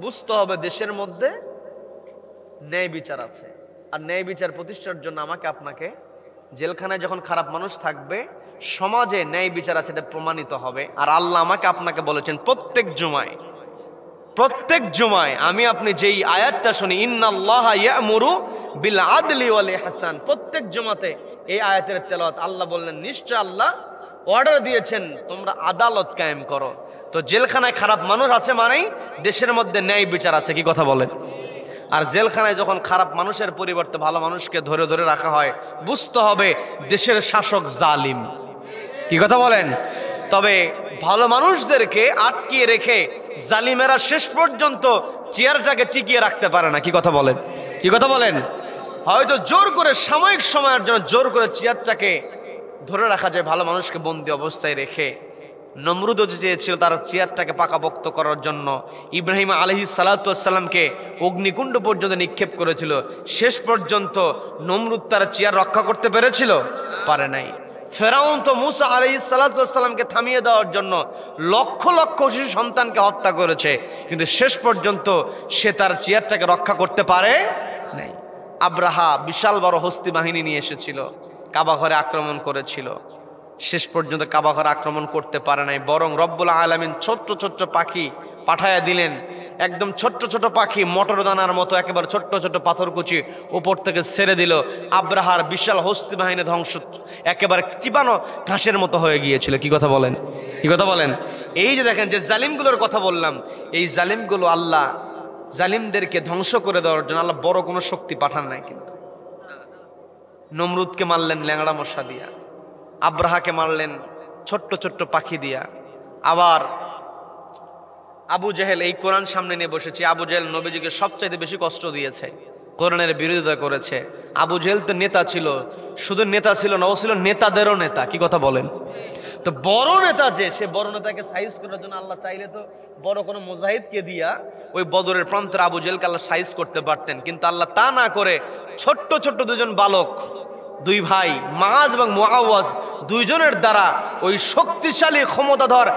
বুঝতে হবে দেশের মধ্যে ন্যায় বিচার আছে। আর ন্যায় বিচার প্রতিষ্ঠার জন্য আমাকে আপনাকে, জেলখানায় যখন খারাপ মানুষ থাকবে, সমাজে ন্যায় বিচার আছে এটা প্রমাণিত হবে। আর আল্লাহ আমাকে আপনাকে বলেছেন প্রত্যেক জুমায় আমি আপনি যেই আয়াতটা শুনি, ইন্নাল্লাহা ইয়া'মুরু বিল আদলি ওয়াল ইহসান, প্রত্যেক জুমাতে এই আয়াতের তেলাওয়াত। আল্লাহ বললেন নিশ্চয় আল্লাহ অর্ডার দিয়েছেন তোমরা আদালত কায়েম করো। তো জেলখানায় খারাপ মানুষ আছে মানেই দেশের মধ্যে ন্যায় বিচার আছে, কি কথা বলেন? আর জেলখানায় যখন খারাপ মানুষের পরিবর্তে ভালো মানুষকে ধরে ধরে রাখা হয়, বুঝতে হবে দেশের শাসক জালিম, কি কথা বলেন? তবে ভালো মানুষদেরকে আটকিয়ে রেখে জালিমেরা শেষ পর্যন্ত চেয়ারটাকে টিকিয়ে রাখতে পারে না, কি কথা বলেন? কি কথা বলেন? হয়তো জোর করে সাময়িক সময়ের জন্য জোর করে চেয়ারটাকে ধরে রাখা যায়, ভালো মানুষকে বন্দী অবস্থায় রেখে। নমরুদও যে চেয়েছিল তার চেয়ারটাকে পাকাপোক্ত করার জন্য, ইব্রাহিম আলাইহিস সালাতু ওয়াস সালামকে অগ্নিকুণ্ড পর্যন্ত নিক্ষেপ করেছিল, শেষ পর্যন্ত নমরুদ তার চেয়ার রক্ষা করতে পেরেছিল? পারে নাই। ফেরাউন তো মুসা আলাইহিস সালাতু ওয়াস সালামকে থামিয়ে দেওয়ার জন্য লক্ষ লক্ষ শিশু সন্তানকে হত্যা করেছে, কিন্তু শেষ পর্যন্ত সে তার চেয়ারটাকে রক্ষা করতে পারে নাই। আব্রাহা বিশাল বড় হস্তি বাহিনী নিয়ে এসেছিল, কাবা ঘরে আক্রমণ করেছিল, শেষ পর্যন্ত কাবা ঘরে আক্রমণ করতে পারে নাই। বরং রব্বুল আলামিন ছোট্ট ছোট্ট পাখি পাঠায়া দিলেন, একদম ছোট্ট ছোট পাখি, মটর দানার মতো একেবারে ছোট্ট ছোট পাথরকুচি উপর থেকে ছেড়ে দিল। আব্রাহার বিশাল হস্তি বাহিনী ধ্বংস, একেবারে চিবানো ঘাসের মতো হয়ে গিয়েছিল, কি কথা বলেন? কি কথা বলেন? এই যে দেখেন যে জালিমগুলোর কথা বললাম, এই জালিমগুলো আল্লাহ জালিমদেরকে ধ্বংস করে দেওয়ার জন্য আল্লাহ বড় কোনো শক্তি পাঠান নাই। কিন্তু নমরুদকে মারলেন ল্যাংড়া মশা দিয়া, আব্রাহাকে মারলেন ছোট্ট ছোট্ট পাখি দিয়া। আবার আবু জেহেল, এই কোরআন সামনে নিয়ে বসেছি, আবু জেহেল নবীজিকে সবচাইতে বেশি কষ্ট দিয়েছে, কোরআনের বিরোধিতা করেছে। আবু জেহেল তো নেতা ছিল, শুধু নেতা ছিল না, ও ছিল নেতাদেরও নেতা, কি কথা বলেন? তো বড় নেতা যে, সে বড় নেতাকে সাইজ করার জন্য আল্লাহ চাইলে তো বড় কোনো মুজাহিদকে দিয়া ওই বদরের প্রান্তের আবু জেহেলকে আল্লাহ সাইজ করতে পারতেন, কিন্তু আল্লাহ তা না করে ছোট্ট ছোট্ট দুজন বালক, দুই ভাই মাআজ এবং মুআওয়াজ, দুইজনের দ্বারা ওই শক্তিশালী ক্ষমতাধর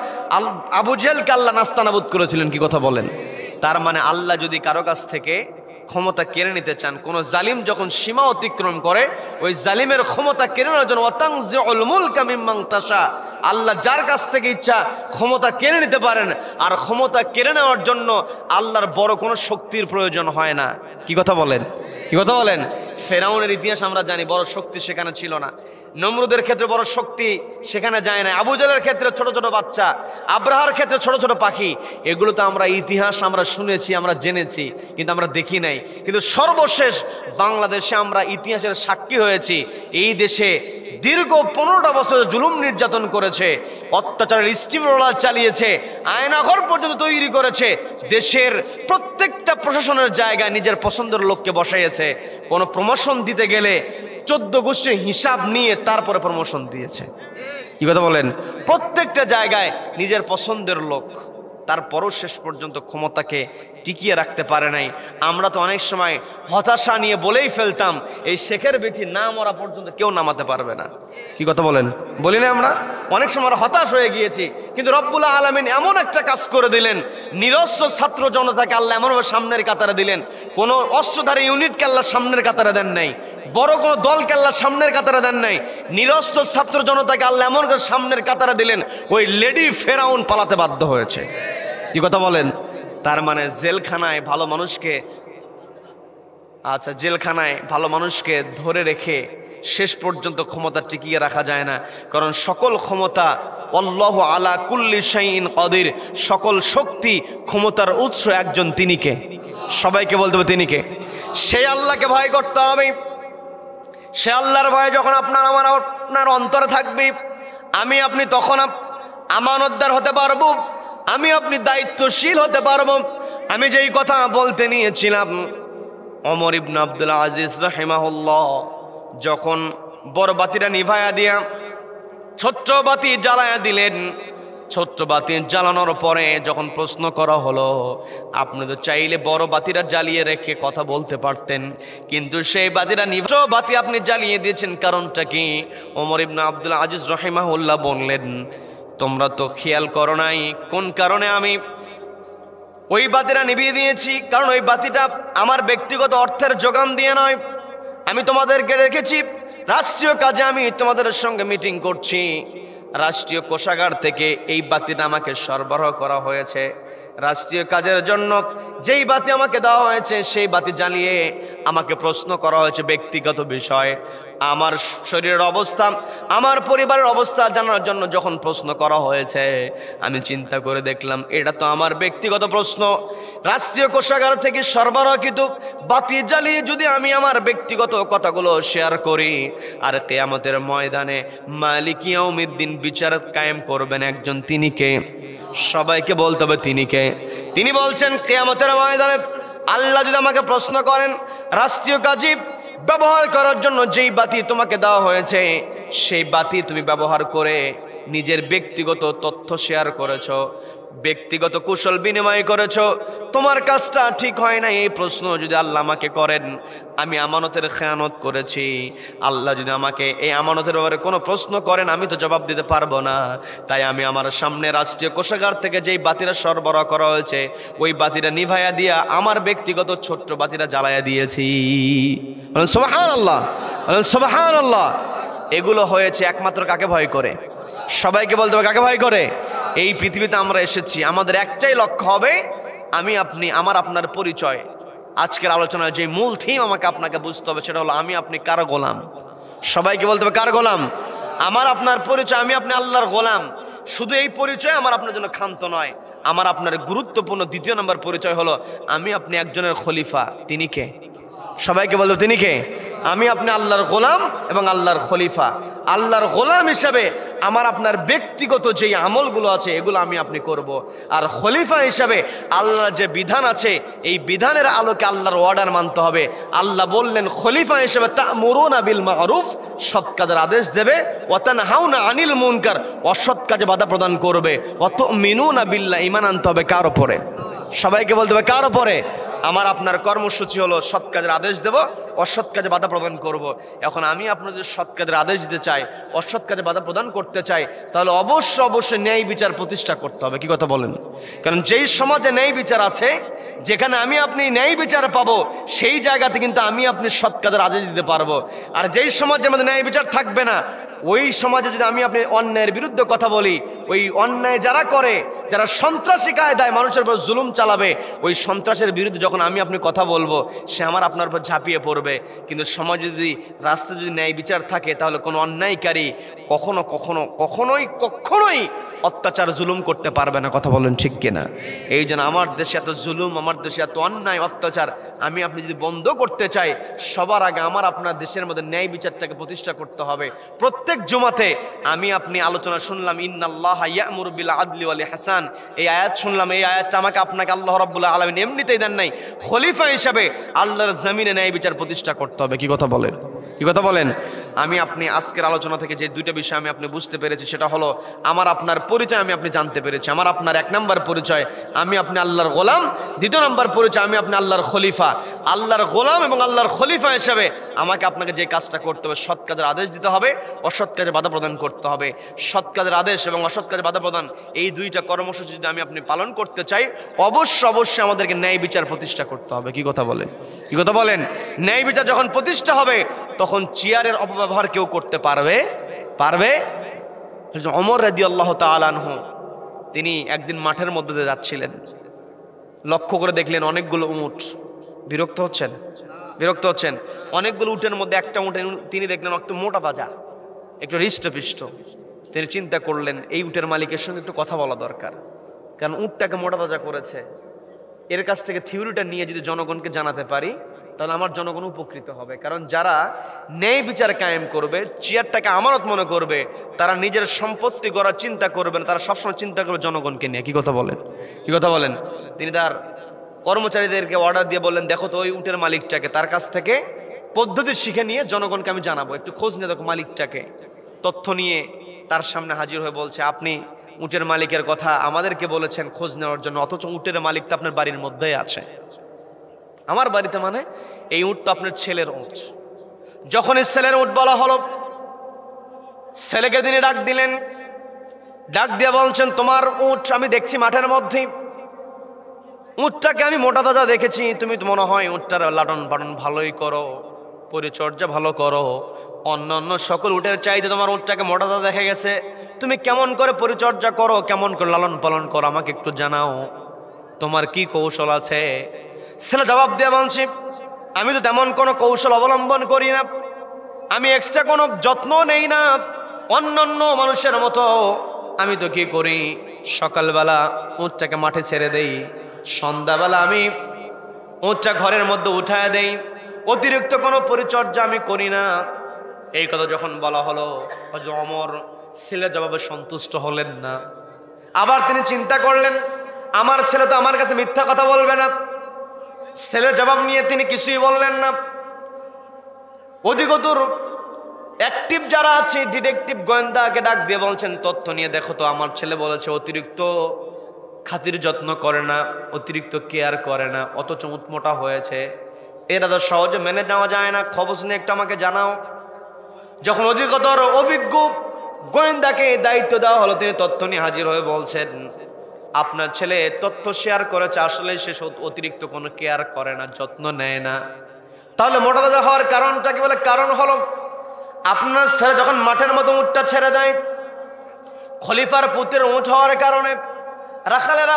আবু জেহেলকে আল্লাহ নাস্তানাবুদ করেছিলেন, কি কথা বলেন? তার মানে আল্লাহ যদি কারো কাছ থেকে ক্ষমতা কেড়ে নিতে চান, কোন জালিম যখন সীমা অতিক্রম করে, ওই জালিমের ক্ষমতা কেড়ে নেওয়ার জন্য ওয়াতানজিউল মুলকা মিম্মান তাশা, আল্লাহ যার কাছ থেকে ইচ্ছা ক্ষমতা কেড়ে নিতে পারেন। আর ক্ষমতা কেড়ে নেওয়ার জন্য আল্লাহর বড় কোনো শক্তির প্রয়োজন হয় না, কি কথা বলেন? কি কথা বলেন? ফেরাউনের ইতিহাস আমরা জানি, বড় শক্তি সেখানে ছিল না। নমরুদের ক্ষেত্রে বড় শক্তি সেখানে যায় না, আবু জাহেলের ক্ষেত্রে ছোট ছোট বাচ্চা, আব্রাহার ক্ষেত্রে ছোট ছোট পাখি। এগুলো তো আমরা ইতিহাস আমরা শুনেছি, আমরা জেনেছি, কিন্তু আমরা দেখি নাই। কিন্তু সর্বশেষ বাংলাদেশে আমরা ইতিহাসের সাক্ষী হয়েছি। এই দেশে দীর্ঘ 15টা বছর জুলুম নির্যাতন করেছে, অত্যাচারের স্টিম রোলার চালিয়েছে, আয়নাঘর পর্যন্ত তৈরি করেছে, দেশের প্রত্যেকটা প্রশাসনের জায়গায় নিজের পছন্দের লোককে বসাইয়েছে। কোনো প্রমোশন দিতে গেলে 14 গোষ্ঠীর হিসাব নিয়ে তারপরে প্রমোশন দিয়েছে। কি কথা বলেন? প্রত্যেকটা জায়গায় নিজের পছন্দের লোক, তারপরও শেষ পর্যন্ত ক্ষমতাকে টিকিয়ে রাখতে পারে নাই। আমরা তো অনেক সময় হতাশা নিয়ে বলেই ফেলতাম, এই শেখের বেটি না মরা পর্যন্ত কেউ নামাতে পারবে না। কি কথা বলেন? বলি না আমরা? অনেক সময় হতাশ হয়ে গিয়েছি, কিন্তু রব্বুল আলামিন এমন একটা কাজ করে দিলেন, নিরস্ত্র ছাত্র জনতাকে আল্লাহ এমনভাবে সামনের কাতারে দিলেন। কোনো অস্ত্রধারী ইউনিটকে আল্লাহ সামনের কাতারে দেন নাই, বড় কোনো দলকে আল্লাহ সামনের কাতারে দেন নাই। নিরস্ত্র ছাত্র জনতাকে আল্লাহ এমন করে সামনের কাতারে দিলেন, ওই লেডি ফেরাউন পালাতে বাধ্য হয়েছে। কি কথা বলেন? তার মানে জেলখানায় ভালো মানুষকে, জেলখানায় ভালো মানুষকে ধরে রেখে শেষ পর্যন্ত ক্ষমতা টিকিয়ে রাখা যায় না, কারণ সকল ক্ষমতা আল্লাহু আলা কুল্লি শাইইন কাদির, সকল শক্তি ক্ষমতার উৎস একজন, তিনি কে? সবাইকে বলতে হবে তিনি কে? সেই আল্লাহকে ভয় করতে হবে। সে আল্লাহর ভয় যখন আপনার অন্তরে থাকবে, আমি আপনি তখন আমানতদার হতে পারবো, আমি আপনি দায়িত্বশীল হতে পারবো। আমি যেই কথা বলতে নিয়েছিলাম, ওমর ইবনে আব্দুল আজিজ রাহিমাহুল্লাহ যখন বড় বাতিটা নিভায়া দিয়া ছোট্ট বাতি জ্বালায়া দিলেন, ছোট্ট বাতি জ্বালানোর পরে যখন প্রশ্ন করা হলো, আপনি তো চাইলে বড় বাতিটা জ্বালিয়ে রেখে কথা বলতে পারতেন, কিন্তু সেই বাতিটা ছোট বাতি আপনি জ্বালিয়ে দিয়েছেন, কারণটা কি? ওমর ইবনে আব্দুল আজিজ রাহিমাহুল্লাহ বললেন, তোমরা তো খেয়াল করো নাই কোন কারণে আমি ওই বাতিটা নিভিয়ে দিয়েছি। কারণ ওই বাতিটা আমার ব্যক্তিগত অর্থের যোগান দিয়ে নয়, আমি তোমাদেরকে রেখেছি রাষ্ট্রীয় কাজে, আমি তোমাদের সঙ্গে মিটিং করছি, রাষ্ট্রীয় কোষাগার থেকে এই বাতিটা আমাকে সরবরাহ করা হয়েছে। রাষ্ট্রীয় কাজের জন্য যেই বাতি আমাকে দেওয়া হয়েছে, সেই বাতি জ্বালিয়ে আমাকে প্রশ্ন করা হয়েছে ব্যক্তিগত বিষয়, আমার শরীরের অবস্থা, আমার পরিবারের অবস্থা জানার জন্য যখন প্রশ্ন করা হয়েছে, আমি চিন্তা করে দেখলাম এটা তো আমার ব্যক্তিগত প্রশ্ন। রাষ্ট্রীয় কোষাগার থেকে সরবরাহকৃত বাতি জ্বালিয়ে যদি আমি আমার ব্যক্তিগত কথাগুলো শেয়ার করি, আর কিয়ামতের ময়দানে মালিক ইয়াউমিদ্দিন বিচার কায়েম করবেন একজন, তিনি কে? সবাইকে বলতে হবে তিনি কে? তিনি বলছেন কিয়ামতের ময়দানে আল্লাহ যদি আমাকে প্রশ্ন করেন, রাষ্ট্রীয় কাজে ব্যবহার করার জন্য যেই বাতি তোমাকে দেওয়া হয়েছে, সেই বাতি তুমি ব্যবহার করে নিজের ব্যক্তিগত তথ্য শেয়ার করেছো, ব্যক্তিগত কুশল বিনিময় করেছো, তোমার কাজটা ঠিক হয় না, এই প্রশ্ন যদি আল্লাহ আমাকে করেন, আমি আমানতের খেয়ানত করেছি, আল্লাহ যদি আমাকে এই আমানতের ব্যাপারে কোনো প্রশ্ন করেন, আমি তো জবাব দিতে পারবো না। তাই আমি আমার সামনে রাষ্ট্রীয় কোষাগার থেকে যেই বাতিটা সরবরাহ করা হয়েছে, ওই বাতিটা নিভাইয়া দিয়া আমার ব্যক্তিগত ছোট্ট বাতিটা জ্বালাইয়া দিয়েছি। সুবহানাল্লাহ, সুবহানাল্লাহ। এগুলো হয়েছে একমাত্র কাকে ভয় করে? সবাইকে বলতে হবে কাকে ভয় করে? এই পৃথিবীতে আমরা এসেছি, আমাদের একটাই লক্ষ্য হবে, আমি আপনি, আমার আপনার পরিচয়। আজকের আলোচনায় যে মূল থিম আমাকে আপনাকে বুঝতে হবে, সেটা হলো আমি আপনি কার গোলাম। সবাইকে বলতে হবে কার গোলাম? আমার আপনার পরিচয়, আমি আপনি আল্লাহর গোলাম। শুধু এই পরিচয় আমার আপনার জন্য ক্ষান্ত নয়, আমার আপনার গুরুত্বপূর্ণ দ্বিতীয় নম্বর পরিচয় হলো আমি আপনি একজনের খলিফা। তিনি কে? সবাইকে বলতে তিনি কে? আমি আপনি আল্লাহর গোলাম এবং আল্লাহর খলিফা। আল্লাহর গোলাম হিসাবে আমার আপনার ব্যক্তিগত যেই আমলগুলো আছে, এগুলো আমি আপনি করব। আর খলিফা হিসাবে আল্লাহর যে বিধান আছে, এই বিধানের আলোকে আল্লাহর অর্ডার মানতে হবে। আল্লাহ বললেন খলিফা হিসেবে তা'মুরুনা বিল মা'রুফ, সৎ কাজের আদেশ দেবে, ওয়া তানহাউনা আনিল মুনকার, অসৎ কাজে বাধা প্রদান করবে, ওয়া তু'মিনুনা বিল্লাহ, ঈমান আনতে হবে কার উপরে? সবাইকে বলতে হবে কার উপরে? আমার আপনার কর্মসূচি হলো সৎ কাজের আদেশ দেব, অসৎ কাজে বাধা প্রদান করব। এখন আমি আপনাদের সৎ কাজের আদেশ দিতে চাই, অসৎ কাজে বাধা প্রদান করতে চাই, তাহলে অবশ্যই ন্যায় বিচার প্রতিষ্ঠা করতে হবে। কি কথা বলেন? কারণ যেই সমাজে ন্যায় বিচার আছে, যেখানে আমি আপনি ন্যায় বিচার পাবো, সেই জায়গাতে কিন্তু আমি আপনি সৎ কাজের আদেশ দিতে পারবো। আর যেই সমাজের মধ্যে ন্যায় বিচার থাকবে না, ওই সমাজে যদি আমি আপনি অন্যায়ের বিরুদ্ধে কথা বলি, ওই অন্যায় যারা করে, যারা সন্ত্রাসী কায়দায় মানুষের উপর জুলুম চালাবে, ওই সন্ত্রাসের বিরুদ্ধে যখন আমি আপনি কথা বলবো, সে আমার আপনার উপর ঝাঁপিয়ে পড়বে। কিন্তু সমাজে যদি রাস্তায় যদি ন্যায় বিচার থাকে, তাহলে কোনো অন্যায়কারী কখনোই অত্যাচার জুলুম করতে পারবে না। কথা বলেন ঠিক কিনা? এই জন্য আমার দেশে এত জুলুম, আমার দেশে এত অন্যায় অত্যাচার আমি আপনি যদি বন্ধ করতে চাই, সবার আগে আমার আপনার দেশের মধ্যে ন্যায় বিচারটাকে প্রতিষ্ঠা করতে হবে। প্রত্যেক জুমাতে আমি আপনি আলোচনা শুনলাম, ইন্নাল্লাহা ইয়া'মুরু বিল আদলি ওয়াল ইহসান, এই আয়াত শুনলাম। এই আয়াতটা আমাকে আপনাকে আল্লাহ রাব্বুল আলামিন এমনিতেই দেন নাই, খলিফা হিসাবে আল্লাহর জমিনে ন্যায় বিচার প্রতিষ্ঠা করতে হবে। কি কথা বলেন? কি কথা বলেন? আমি আপনি আজকের আলোচনা থেকে যে দুইটা বিষয় আমি আপনি বুঝতে পেরেছি, সেটা হলো আমার আপনার পরিচয় আমি আপনি জানতে পেরেছি। আমার আপনার এক নম্বর পরিচয় আমি আপনি আল্লাহর গোলাম, দ্বিতীয় নম্বর পরিচয় আমি আপনি আল্লাহর খলিফা। আল্লাহর গোলাম এবং আল্লাহর খলিফা হিসেবে আমাকে আপনাকে যে কাজটা করতে হবে, সৎ কাজের আদেশ দিতে হবে, অসৎ কাজে বাধা প্রদান করতে হবে। সৎ কাজের আদেশ এবং অসৎ কাজে বাধা প্রদান, এই দুইটা কর্মসূচি যদি আমি আপনি পালন করতে চাই, অবশ্যই আমাদেরকে ন্যায় বিচার প্রতিষ্ঠা করতে হবে। কি কথা বলেন? কি কথা বলেন? ন্যায় বিচার যখন প্রতিষ্ঠা হবে, তখন চেয়ারের অপব্যবহার কেউ করতে পারবে? ওমর রাদিয়াল্লাহু তাআলা আনহু তিনি একদিন মাঠের মধ্যে দিয়ে যাচ্ছিলেন, লক্ষ্য করে দেখলেন অনেকগুলো উট। বিরক্ত হচ্ছেন? অনেকগুলো উটের মধ্যে একটা উটে তিনি দেখলেন একটু মোটা তাজা, একটু হৃষ্টপিষ্ট। তিনি চিন্তা করলেন এই উটের মালিকের সঙ্গে একটু কথা বলা দরকার, কারণ উটটাকে মোটা তাজা করেছে। এর কাছ থেকে থিওরিটা নিয়ে যদি জনগণকে জানাতে পারি, তাহলে আমার জনগণ উপকৃত হবে। কারণ যারা ন্যায় বিচার কায়েম করবে, চেয়ারটাকে আমানত মনে করবে, তারা নিজের সম্পত্তি গড়ার চিন্তা করবে না, তারা সবসময় চিন্তা করবে জনগণকে নিয়ে। কি কথা বলেন? তিনি তার কর্মচারীদেরকে অর্ডার দিয়ে বললেন, দেখো তো ওই উটের মালিকটাকে, তার কাছ থেকে পদ্ধতি শিখে নিয়ে জনগণকে আমি জানাবো, একটু খোঁজ নিয়ে দেখো মালিকটাকে। তথ্য নিয়ে তার সামনে হাজির হয়ে বলছে, আপনি উটের মালিকের কথা আমাদেরকে বলেছেন খোঁজ নেওয়ার জন্য, অথচ উটের মালিক তো আপনার বাড়ির মধ্যেই আছে। আমার বাড়িতে মানে? এই উট তো আপনার ছেলের উট। যখন এই ছেলের উট বলা হলো, ছেলেকে তিনি ডাক দিলেন, ডাক দিয়ে বলছেন, তোমার উট আমি দেখছি মাঠের মধ্যে, উটটাকে আমি মোটা তাজা দেখেছি, তুমি তো মনে হয় উটটার লালন পালন ভালোই করো, পরিচর্যা ভালো করো, অন্যান্য সকল উটের চাইতে তোমার উটটাকে মোটা তাজা দেখা গেছে। তুমি কেমন করে পরিচর্যা করো, কেমন করে লালন পালন করো, আমাকে একটু জানাও, তোমার কি কৌশল আছে? ছেলে জবাব দিয়ে বলছে, আমি তো তেমন কোনো কৌশল অবলম্বন করি না, আমি এক্সট্রা কোনো যত্ন নেই না অন্যান্য মানুষের মতো। আমি তো কি করি, সকালবেলা উটটাকে মাঠে ছেড়ে দেই, সন্ধ্যাবেলা আমি উটটা ঘরের মধ্যে উঠায় দেই, অতিরিক্ত কোনো পরিচর্যা আমি করি না। এই কথা যখন বলা হলো, ওমর ছেলের জবাবে সন্তুষ্ট হলেন না। আবার তিনি চিন্তা করলেন, আমার ছেলে তো আমার কাছে মিথ্যা কথা বলবে না। ছেলের জবাব নিয়ে তিনি কিছুই বললেন না। অধিকতর অ্যাক্টিভ যারা আছে, ডিটেকটিভ গোয়েন্দাকে ডাক দিয়ে বলছেন, তথ্য নিয়ে দেখো তো আমার ছেলে বলেছে অতিরিক্ত খাতির যত্ন করে না, অতিরিক্ত কেয়ার করে না, অথচ মোটা হয়েছে। এটা তো সহজে মেনে নেওয়া যায় না, খবর নিয়ে একটু আমাকে জানাও। যখন অধিকতর অভিজ্ঞ গোয়েন্দাকে দায়িত্ব দেওয়া হলো, তিনি তথ্য নিয়ে হাজির হয়ে বলছেন, আপনার ছেলে তথ্য শেয়ার করেছে, আসলে সে অতিরিক্ত কোনো কেয়ার করে না, যত্ন নেয় না। তাহলে মোটা তাজা হওয়ার কারণটা কি? বলে কারণ হলো আপনার ছেলে যখন মাঠের মতো উটটা ছেড়ে দেয়, খলিফার পুত্রের উট হওয়ার কারণে রাখালেরা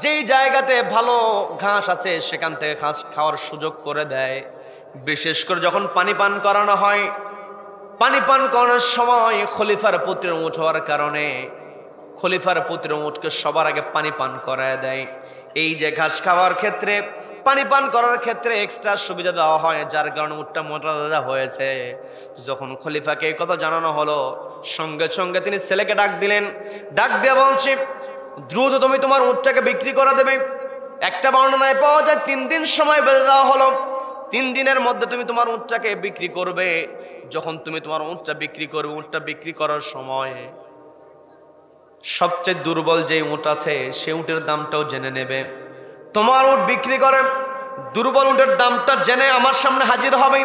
যেই জায়গাতে ভালো ঘাস আছে সেখান থেকে ঘাস খাওয়ার সুযোগ করে দেয়। বিশেষ করে যখন পানি পান করানো হয়, পানি পান করানোর সময় খলিফার পুত্রের উট হওয়ার কারণে খলিফার পুত্রের উটকে সবার আগে পানি পান করায় দেয়। এই যে ঘাস খাওয়ার ক্ষেত্রে, পানি পান করার ক্ষেত্রে এক্সট্রা সুবিধা দেওয়া হয়, যার কারণে উটটা মোটা তাজা হয়েছে। যখন খলিফাকে এই কথা জানানো হলো, সঙ্গে সঙ্গে তিনি ছেলেকে ডাক দিলেন, ডাক দিয়ে বলছে, দ্রুত তুমি তোমার উটটাকে বিক্রি করে দেবে। একটা বর্ণনায় পাওয়া যায় 3 দিন সময় বেঁধে দেওয়া হলো, 3 দিনের মধ্যে তুমি তোমার উটটাকে বিক্রি করবে। যখন তুমি তোমার উটটা বিক্রি করবে, উটটা বিক্রি করার সময় সবচেয়ে দুর্বল যে উট আছে সে উটের দামটাও জেনে নেবে। তোমার উট বিক্রি করে দুর্বল উটের দামটা জেনে আমার সামনে হাজির হবে।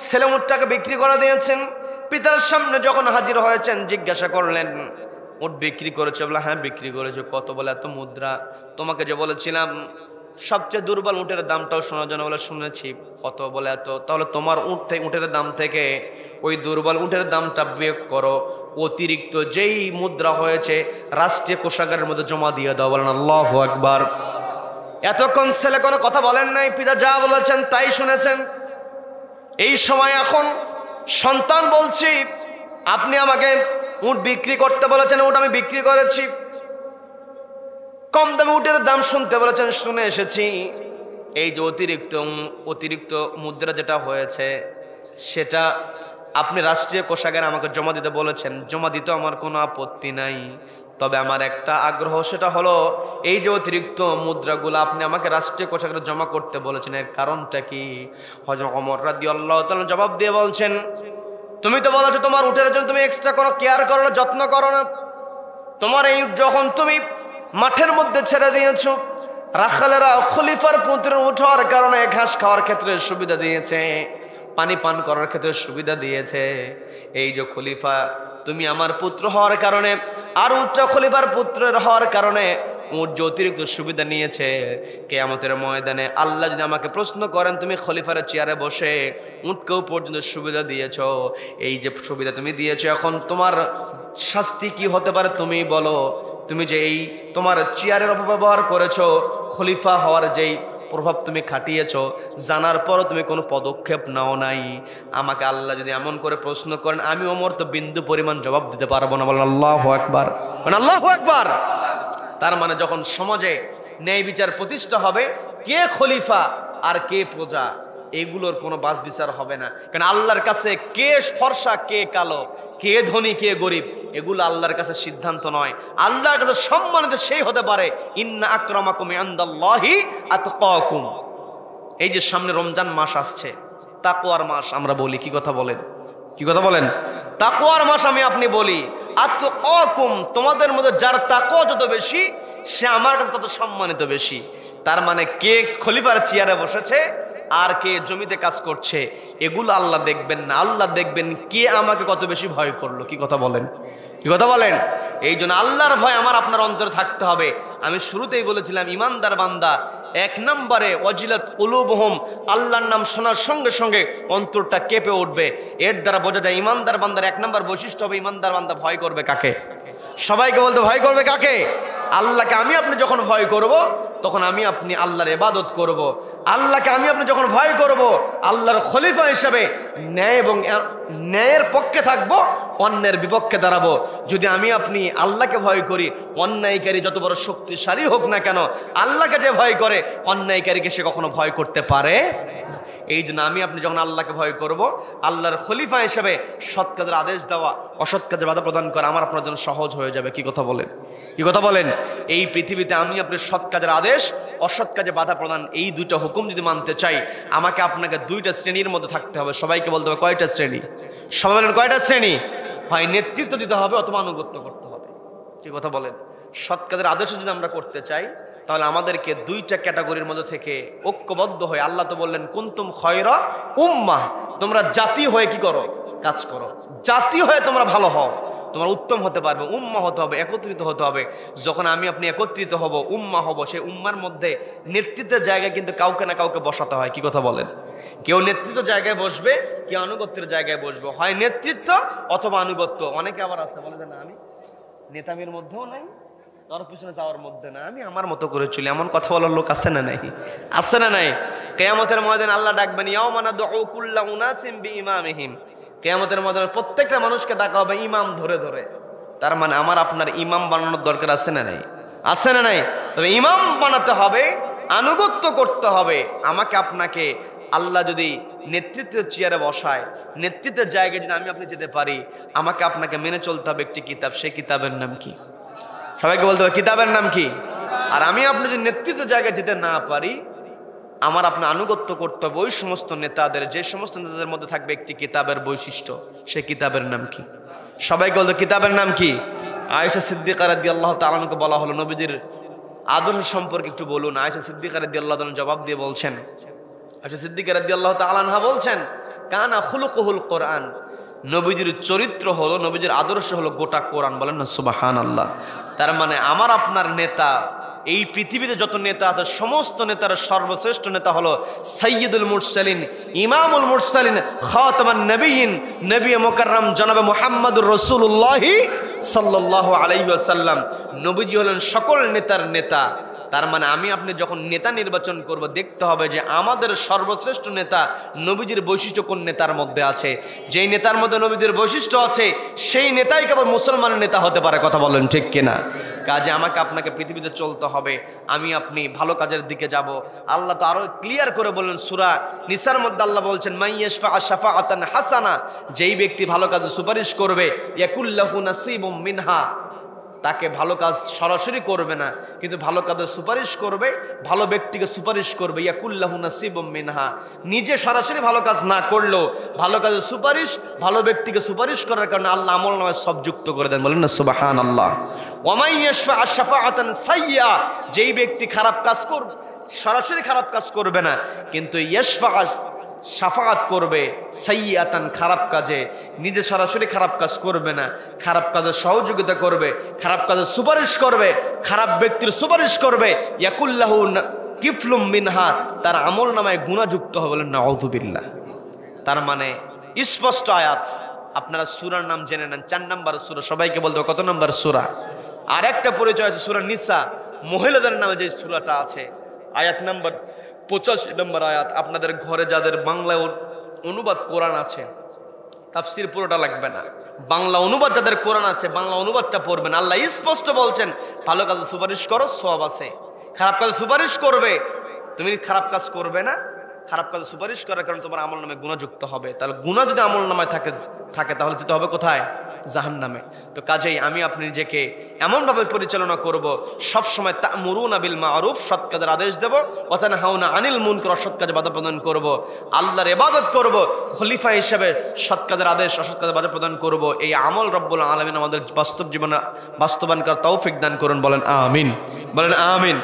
ছেলে উটটাকে বিক্রি করে দিয়েছেন, পিতার সামনে যখন হাজির হয়েছেন জিজ্ঞাসা করলেন, উট বিক্রি করেছে? বলে হ্যাঁ বিক্রি করেছে। কত? বলে এত মুদ্রা। তোমাকে যে বলেছিলাম সবচেয়ে দুর্বল উটের দামটাও শোনার জন্য বলে শুনেছি। কত বলে এত? তাহলে তোমার উটের দাম থেকে ওই দুর্বল উটের দামটা বিয়োগ করো, অতিরিক্ত যেই মুদ্রা হয়েছে রাষ্ট্রীয় কোষাগারের মধ্যে জমা দিয়ে দাও। বলেন আল্লাহু আকবার। এতক্ষণ ছেলে কোনো কথা বলেন নাই, পিতা যা বলেছেন তাই শুনেছেন। এই সময় এখন সন্তান বলছি, আপনি আমাকে উট বিক্রি করতে বলেছেন, উট আমি বিক্রি করেছি। কম দামে উটের দাম শুনতে বলেছেন, শুনে এসেছি। এই যে অতিরিক্ত মুদ্রা যেটা হয়েছে সেটা আপনি রাষ্ট্রীয় কোষাগারে আমাকে জমা দিতে বলেছেন, জমা দিতে আমার কোনো আপত্তি নাই। তবে আমার একটা আগ্রহ, সেটা হলো এই যে অতিরিক্ত মুদ্রাগুলো আপনি আমাকে রাষ্ট্রীয় কোষাগারে জমা করতে বলেছেন, এর কারণটা কি? হযরত ওমর রাদিয়াল্লাহু তাআলা জবাব দিয়ে বলছেন, তুমি তো বলেছো তোমার উটের জন্য তুমি এক্সট্রা কোনো কেয়ার করো না, যত্ন করো না। তোমার এই যখন তুমি মাঠের মধ্যে ছেড়ে দিয়েছো, রাখালেরা খলিফার পুত্রের উট হওয়ার কারণে ঘাস খাওয়ার ক্ষেত্রে সুবিধা দিয়েছে, পানি পান করার ক্ষেত্রে সুবিধা দিয়েছে। এই যে খলিফা, তুমি আমার পুত্র হওয়ার কারণে আর উটটা খলিফার পুত্রের হওয়ার কারণে উট যে অতিরিক্ত সুবিধা নিয়েছে, কিয়ামতের ময়দানে আল্লাহ যদি আমাকে প্রশ্ন করেন, তুমি খলিফার চেয়ারে বসে উটকেও পর্যন্ত সুবিধা দিয়েছো, এই যে সুবিধা তুমি দিয়েছো, এখন তোমার শাস্তি কি হতে পারে তুমি বলো? তুমি যে এই তোমার চেয়ারের অপব্যবহার করেছো, খলিফা হওয়ার যেই প্রভাব তুমি খাটিয়েছো, জানার পরও তুমি কোনো পদক্ষেপ নাও নাই। আমাকে আল্লাহ যদি এমন করে প্রশ্ন করেন, আমি ওমর তো বিন্দু পরিমাণ জবাব দিতে পারবো না। বলেন আল্লাহু আকবার, বলেন আল্লাহু আকবার। তার মানে যখন সমাজে ন্যায় বিচার প্রতিষ্ঠা হবে, কে খলিফা আর কে প্রজা এগুলোর কোনো বাছ বিচার হবে না। কারণ আল্লাহর কাছে কে ফর্সা কে কালো, কে ধনী কে গরিব, এগুলো আল্লাহর কাছে সিদ্ধান্ত নয়। আল্লাহর কাছে সম্মানিত সেই হতে পারে, ইন্না আকরামাকুম ইনদাল্লাহি আতকাকুম। এই যে সামনে রমজান মাস আসছে, তাকওয়ার মাস আমরা বলি, কি কথা বলেন? কি কথা বলেন? তাকওয়ার মাস আমি আপনি বলি। আতকাকুম, তোমাদের মধ্যে যার তাকওয়া যত বেশি সে আমার কাছে তত সম্মানিত বেশি। তার মানে কে খলিফার চেয়ারে বসেছে আর কে জমিতে কাজ করছে এগুলো আল্লাহ দেখবেন না। আল্লাহ দেখবেন কে আমাকে কত বেশি ভয় করলো। কি কথা বলেন? কি কথা বলেন? এই জন্য আল্লাহর ভয় আমার আপনার অন্তরে থাকতে হবে। আমি শুরুতেই বলেছিলাম, ইমানদার বান্দা এক নম্বরে ওয়াজিলাত কুলুবুহুম, আল্লাহর নাম শোনার সঙ্গে সঙ্গে অন্তরটা কেঁপে উঠবে। এর দ্বারা বোঝা যায় ইমানদার বান্দার এক নম্বর বৈশিষ্ট্য হবে, ইমানদার বান্দা ভয় করবে কাকে? সবাইকে বলতে, ভয় করবে কাকে? আল্লাহকে। আমি আপনি যখন ভয় করব, তখন আমি আপনি আল্লাহর ইবাদত করব। আল্লাহকে আমি আপনি যখন ভয় করব, আল্লাহর খলিফা হিসেবে ন্যায় এবং ন্যায়ের পক্ষে থাকবো, অন্যের বিপক্ষে দাঁড়াবো। যদি আমি আপনি আল্লাহকে ভয় করি, অন্যায়কারী যত বড় শক্তিশালী হোক না কেন, আল্লাহকে যে ভয় করে অন্যায়কারীকে সে কখনো ভয় করতে পারে। এই জন্য আমি আপনি যখন আল্লাহকে ভয় করব, আল্লাহর খলিফা হিসেবে সৎ কাজের আদেশ দেওয়া, অসৎ কাজে বাধা প্রদান করা আমার আপনার জন্য সহজ হয়ে যাবে। কি কথা বলেন? কি কথা বলেন? এই পৃথিবীতে আমি আপনি সৎ কাজের আদেশ, অসৎ কাজে বাধা প্রদান, এই দুইটা হুকুম যদি মানতে চাই, আমাকে আপনাকে দুইটা শ্রেণীর মধ্যে থাকতে হবে। সবাইকে বলতে হবে কয়টা শ্রেণী? সবাই বলেন কয়টা শ্রেণী? হয় নেতৃত্ব দিতে হবে অথবা আনুগত্য করতে হবে। কি কথা বলেন? সৎ কাজের আদেশ যদি আমরা করতে চাই, তাহলে আমাদেরকে দুইটা ক্যাটাগরির মধ্যে থেকে ঐক্যবদ্ধ হয়ে, আল্লাহ তো বললেন কুনতুম খায়রা উম্মাহ, তোমরা জাতি হয়ে কি করো? কাজ করো। জাতি হয়ে তোমরা ভালো হও, তোমরা উত্তম হতে পারবে। উম্মাহ হতে হবে, একত্রিত হতে হবে। যখন আমি আপনি একত্রিত হব, উম্মাহ হব, সেই উম্মার মধ্যে নেতৃত্বের জায়গায় কিন্তু কাউকে না কাউকে বসাতে হয়। কি কথা বলেন? কেউ নেতৃত্ব জায়গায় বসবে, কেউ আনুগত্যের জায়গায় বসবে। হয় নেতৃত্ব অথবা আনুগত্য। অনেকে আবার আছে বলে যে না, আমি নেতামির মধ্যেও নাই, তার পিছনে যাওয়ার মধ্যে না, আমি আমার মতো করে চলি। এমন কথা বলার লোক আছে না নাই? আছে না নাই? কিয়ামতের ময়দানে আল্লাহ ডাকবেন, ইয়াউমা নাদউ কুল্লা উনাসিম বিইমামিহিম। কিয়ামতের ময়দানে প্রত্যেকটা মানুষকে ডাকা হবে ইমাম ধরে ধরে। তার মানে আমার আপনার ইমাম বানানোর দরকার আছে না নাই? আছে না নাই? তবে ইমাম বানাতে হবে, আনুগত্য করতে হবে। আমাকে আপনাকে আল্লাহ যদি নেতৃত্বের চেয়ারে বসায়, নেতৃত্বের জায়গায় যদি আমি আপনি যেতে পারি, আমাকে আপনাকে মেনে চলতে হবে একটি কিতাব। সেই কিতাবের নাম কি? সবাইকে বলতে হবে কিতাবের নাম কি? আর আমি আপনি যদি নেতৃত্বের জায়গায় যেতে না পারি, আমার আপনার আনুগত্য করতে হবে ওই সমস্ত নেতাদের, যে সমস্ত নেতাদের মধ্যে থাকবে একটি কিতাবের বৈশিষ্ট্য। সেই কিতাবের নাম কি? সবাইকে বলতে কিতাবের নাম কি? আয়েশা সিদ্দিকা রাদিয়াল্লাহু তাআলা আনহাকে বলা হলো, নবীজির আদর্শ সম্পর্কে একটু বলুন। আয়েশা সিদ্দিকা রাদিয়াল্লাহু তাআলা জবাব দিয়ে বলছেন, আয়েশা সিদ্দিকা রাদিয়াল্লাহু তাআলা আনহা বলছেন, কানা খুলুকুহুল কোরআন, নবীজির চরিত্র হলো, নবীজির আদর্শ হলো গোটা কোরআন। বলেন না সুবহানাল্লাহ। তার মানে আমার আপনার নেতা এই পৃথিবীতে যত নেতা আছে সমস্ত নেতার সর্বশ্রেষ্ঠ নেতা হলো সাইয়্যিদুল মুরসালিন, ইমামুল মুরসালিন, খাতামান নবিয়্যিন, নবী মুকাররম জনাবে মুহাম্মদুর রাসূলুল্লাহ সাল্লাল্লাহু আলাইহি ওয়াসাল্লাম। নবীজি হলেন সকল নেতার নেতা। তার মানে আমি আপনি যখন নেতা নির্বাচন করব দেখতে হবে যে আমাদের সর্বশ্রেষ্ঠ নেতা নবীজির বৈশিষ্ট্য কোন নেতার মধ্যে আছে। যেই নেতার মধ্যে নবীজির বৈশিষ্ট্য আছে সেই নেতাই কেবল মুসলমানের নেতা হতে পারে। কথা বলেন ঠিক কিনা? কাজে আমাকে আপনাকে পৃথিবীতে চলতে হবে, আমি আপনি ভালো কাজের দিকে যাব। আল্লাহ তো আরো ক্লিয়ার করে বললেন সূরা নিসার মধ্যে, আল্লাহ বলছেন মাইয়াশফা শাফাআতান হাসানা, যেই ব্যক্তি ভালো কাজে সুপারিশ করবে ইয়াকুল্লাহু নাসিবুম মিনহা, তাকে ভালো কাজ সরাসরি করবে না কিন্তু ভালো কাজের সুপারিশ করবে, ভালো ব্যক্তিকে সুপারিশ করবে। ইয়াকুল্লাহু নাসিবুম মিনহা, নিজে সরাসরি ভালো কাজ না করলেও ভালো কাজের সুপারিশ, ভালো ব্যক্তিকে সুপারিশ করার কারণে আল্লাহ আমলনামায় সব যুক্ত করে দেন। বলেন না সুবহানাল্লাহ। ওয়া মান ইয়াশফা শাফাআতান সাইয়্যা, যেই ব্যক্তি খারাপ কাজ করবে, সরাসরি খারাপ কাজ করবে না কিন্তু ইয়াশফা শাফাআত করবে সাইয়্যাতান, খারাপ কাজে, নিজে সরাসরি খারাপ কাজ করবে না, খারাপ কাজে সহযোগিতা করবে, খারাপ কাজে সুপারিশ করবে, খারাপ ব্যক্তির সুপারিশ করবে, ইয়াকুল্লাহু কিফলুম মিনহা, তার আমল নামায় গুনাহ যুক্ত হবে। বলেন নাউযুবিল্লাহ। তার মানে স্পষ্ট আয়াত। আপনারা সূরার নাম জেনে নেন, 4 নম্বর সূরা। সবাইকে বলতে হবে কত নম্বর সূরা? আর একটা পরিচয় আছে সূরা নিসা, মহিলাদের নামে যে সূরাটা আছে, আয়াত নাম্বার 85 নম্বর আয়াত। আপনাদের ঘরে যাদের বাংলা অনুবাদ কোরআন আছে, তাফসীর পুরোটা লাগবে না, বাংলা অনুবাদ যাদের কোরআন আছে বাংলা অনুবাদটা পড়বেন। আল্লাহ স্পষ্ট বলছেন ভালো কাজে সুপারিশ করো, সওয়াব আছে। খারাপ কাজে সুপারিশ করবে, তুমি খারাপ কাজ করবে না, খারাপ কাজে সুপারিশ করার কারণে তোমার আমল নামে গুনাহ যুক্ত হবে। তাহলে গুনাহ যদি আমল নামায় থাকে তাহলে যেতে হবে কোথায়? জাহান্নামে। তো কাজেই আমি আপনি নিজেকে এমনভাবে পরিচালনা করব সব সময় তা'মুরুনা বিল মা'রুফ, সৎ কাজের আদেশ দেব, ওয়া তানহাউনা আনিল মুনকার, অসৎ কাজে বাধা প্রদান করব, আল্লাহর ইবাদত করব, খলিফা হিসেবে সৎ কাজের আদেশ অসৎ কাজে বাধা প্রদান করব। এই আমল রব্বুল আলামিন আমাদের বাস্তব জীবনে বাস্তবায়ন করার তৌফিক দান করুন। বলেন আমিন, বলেন আমিন।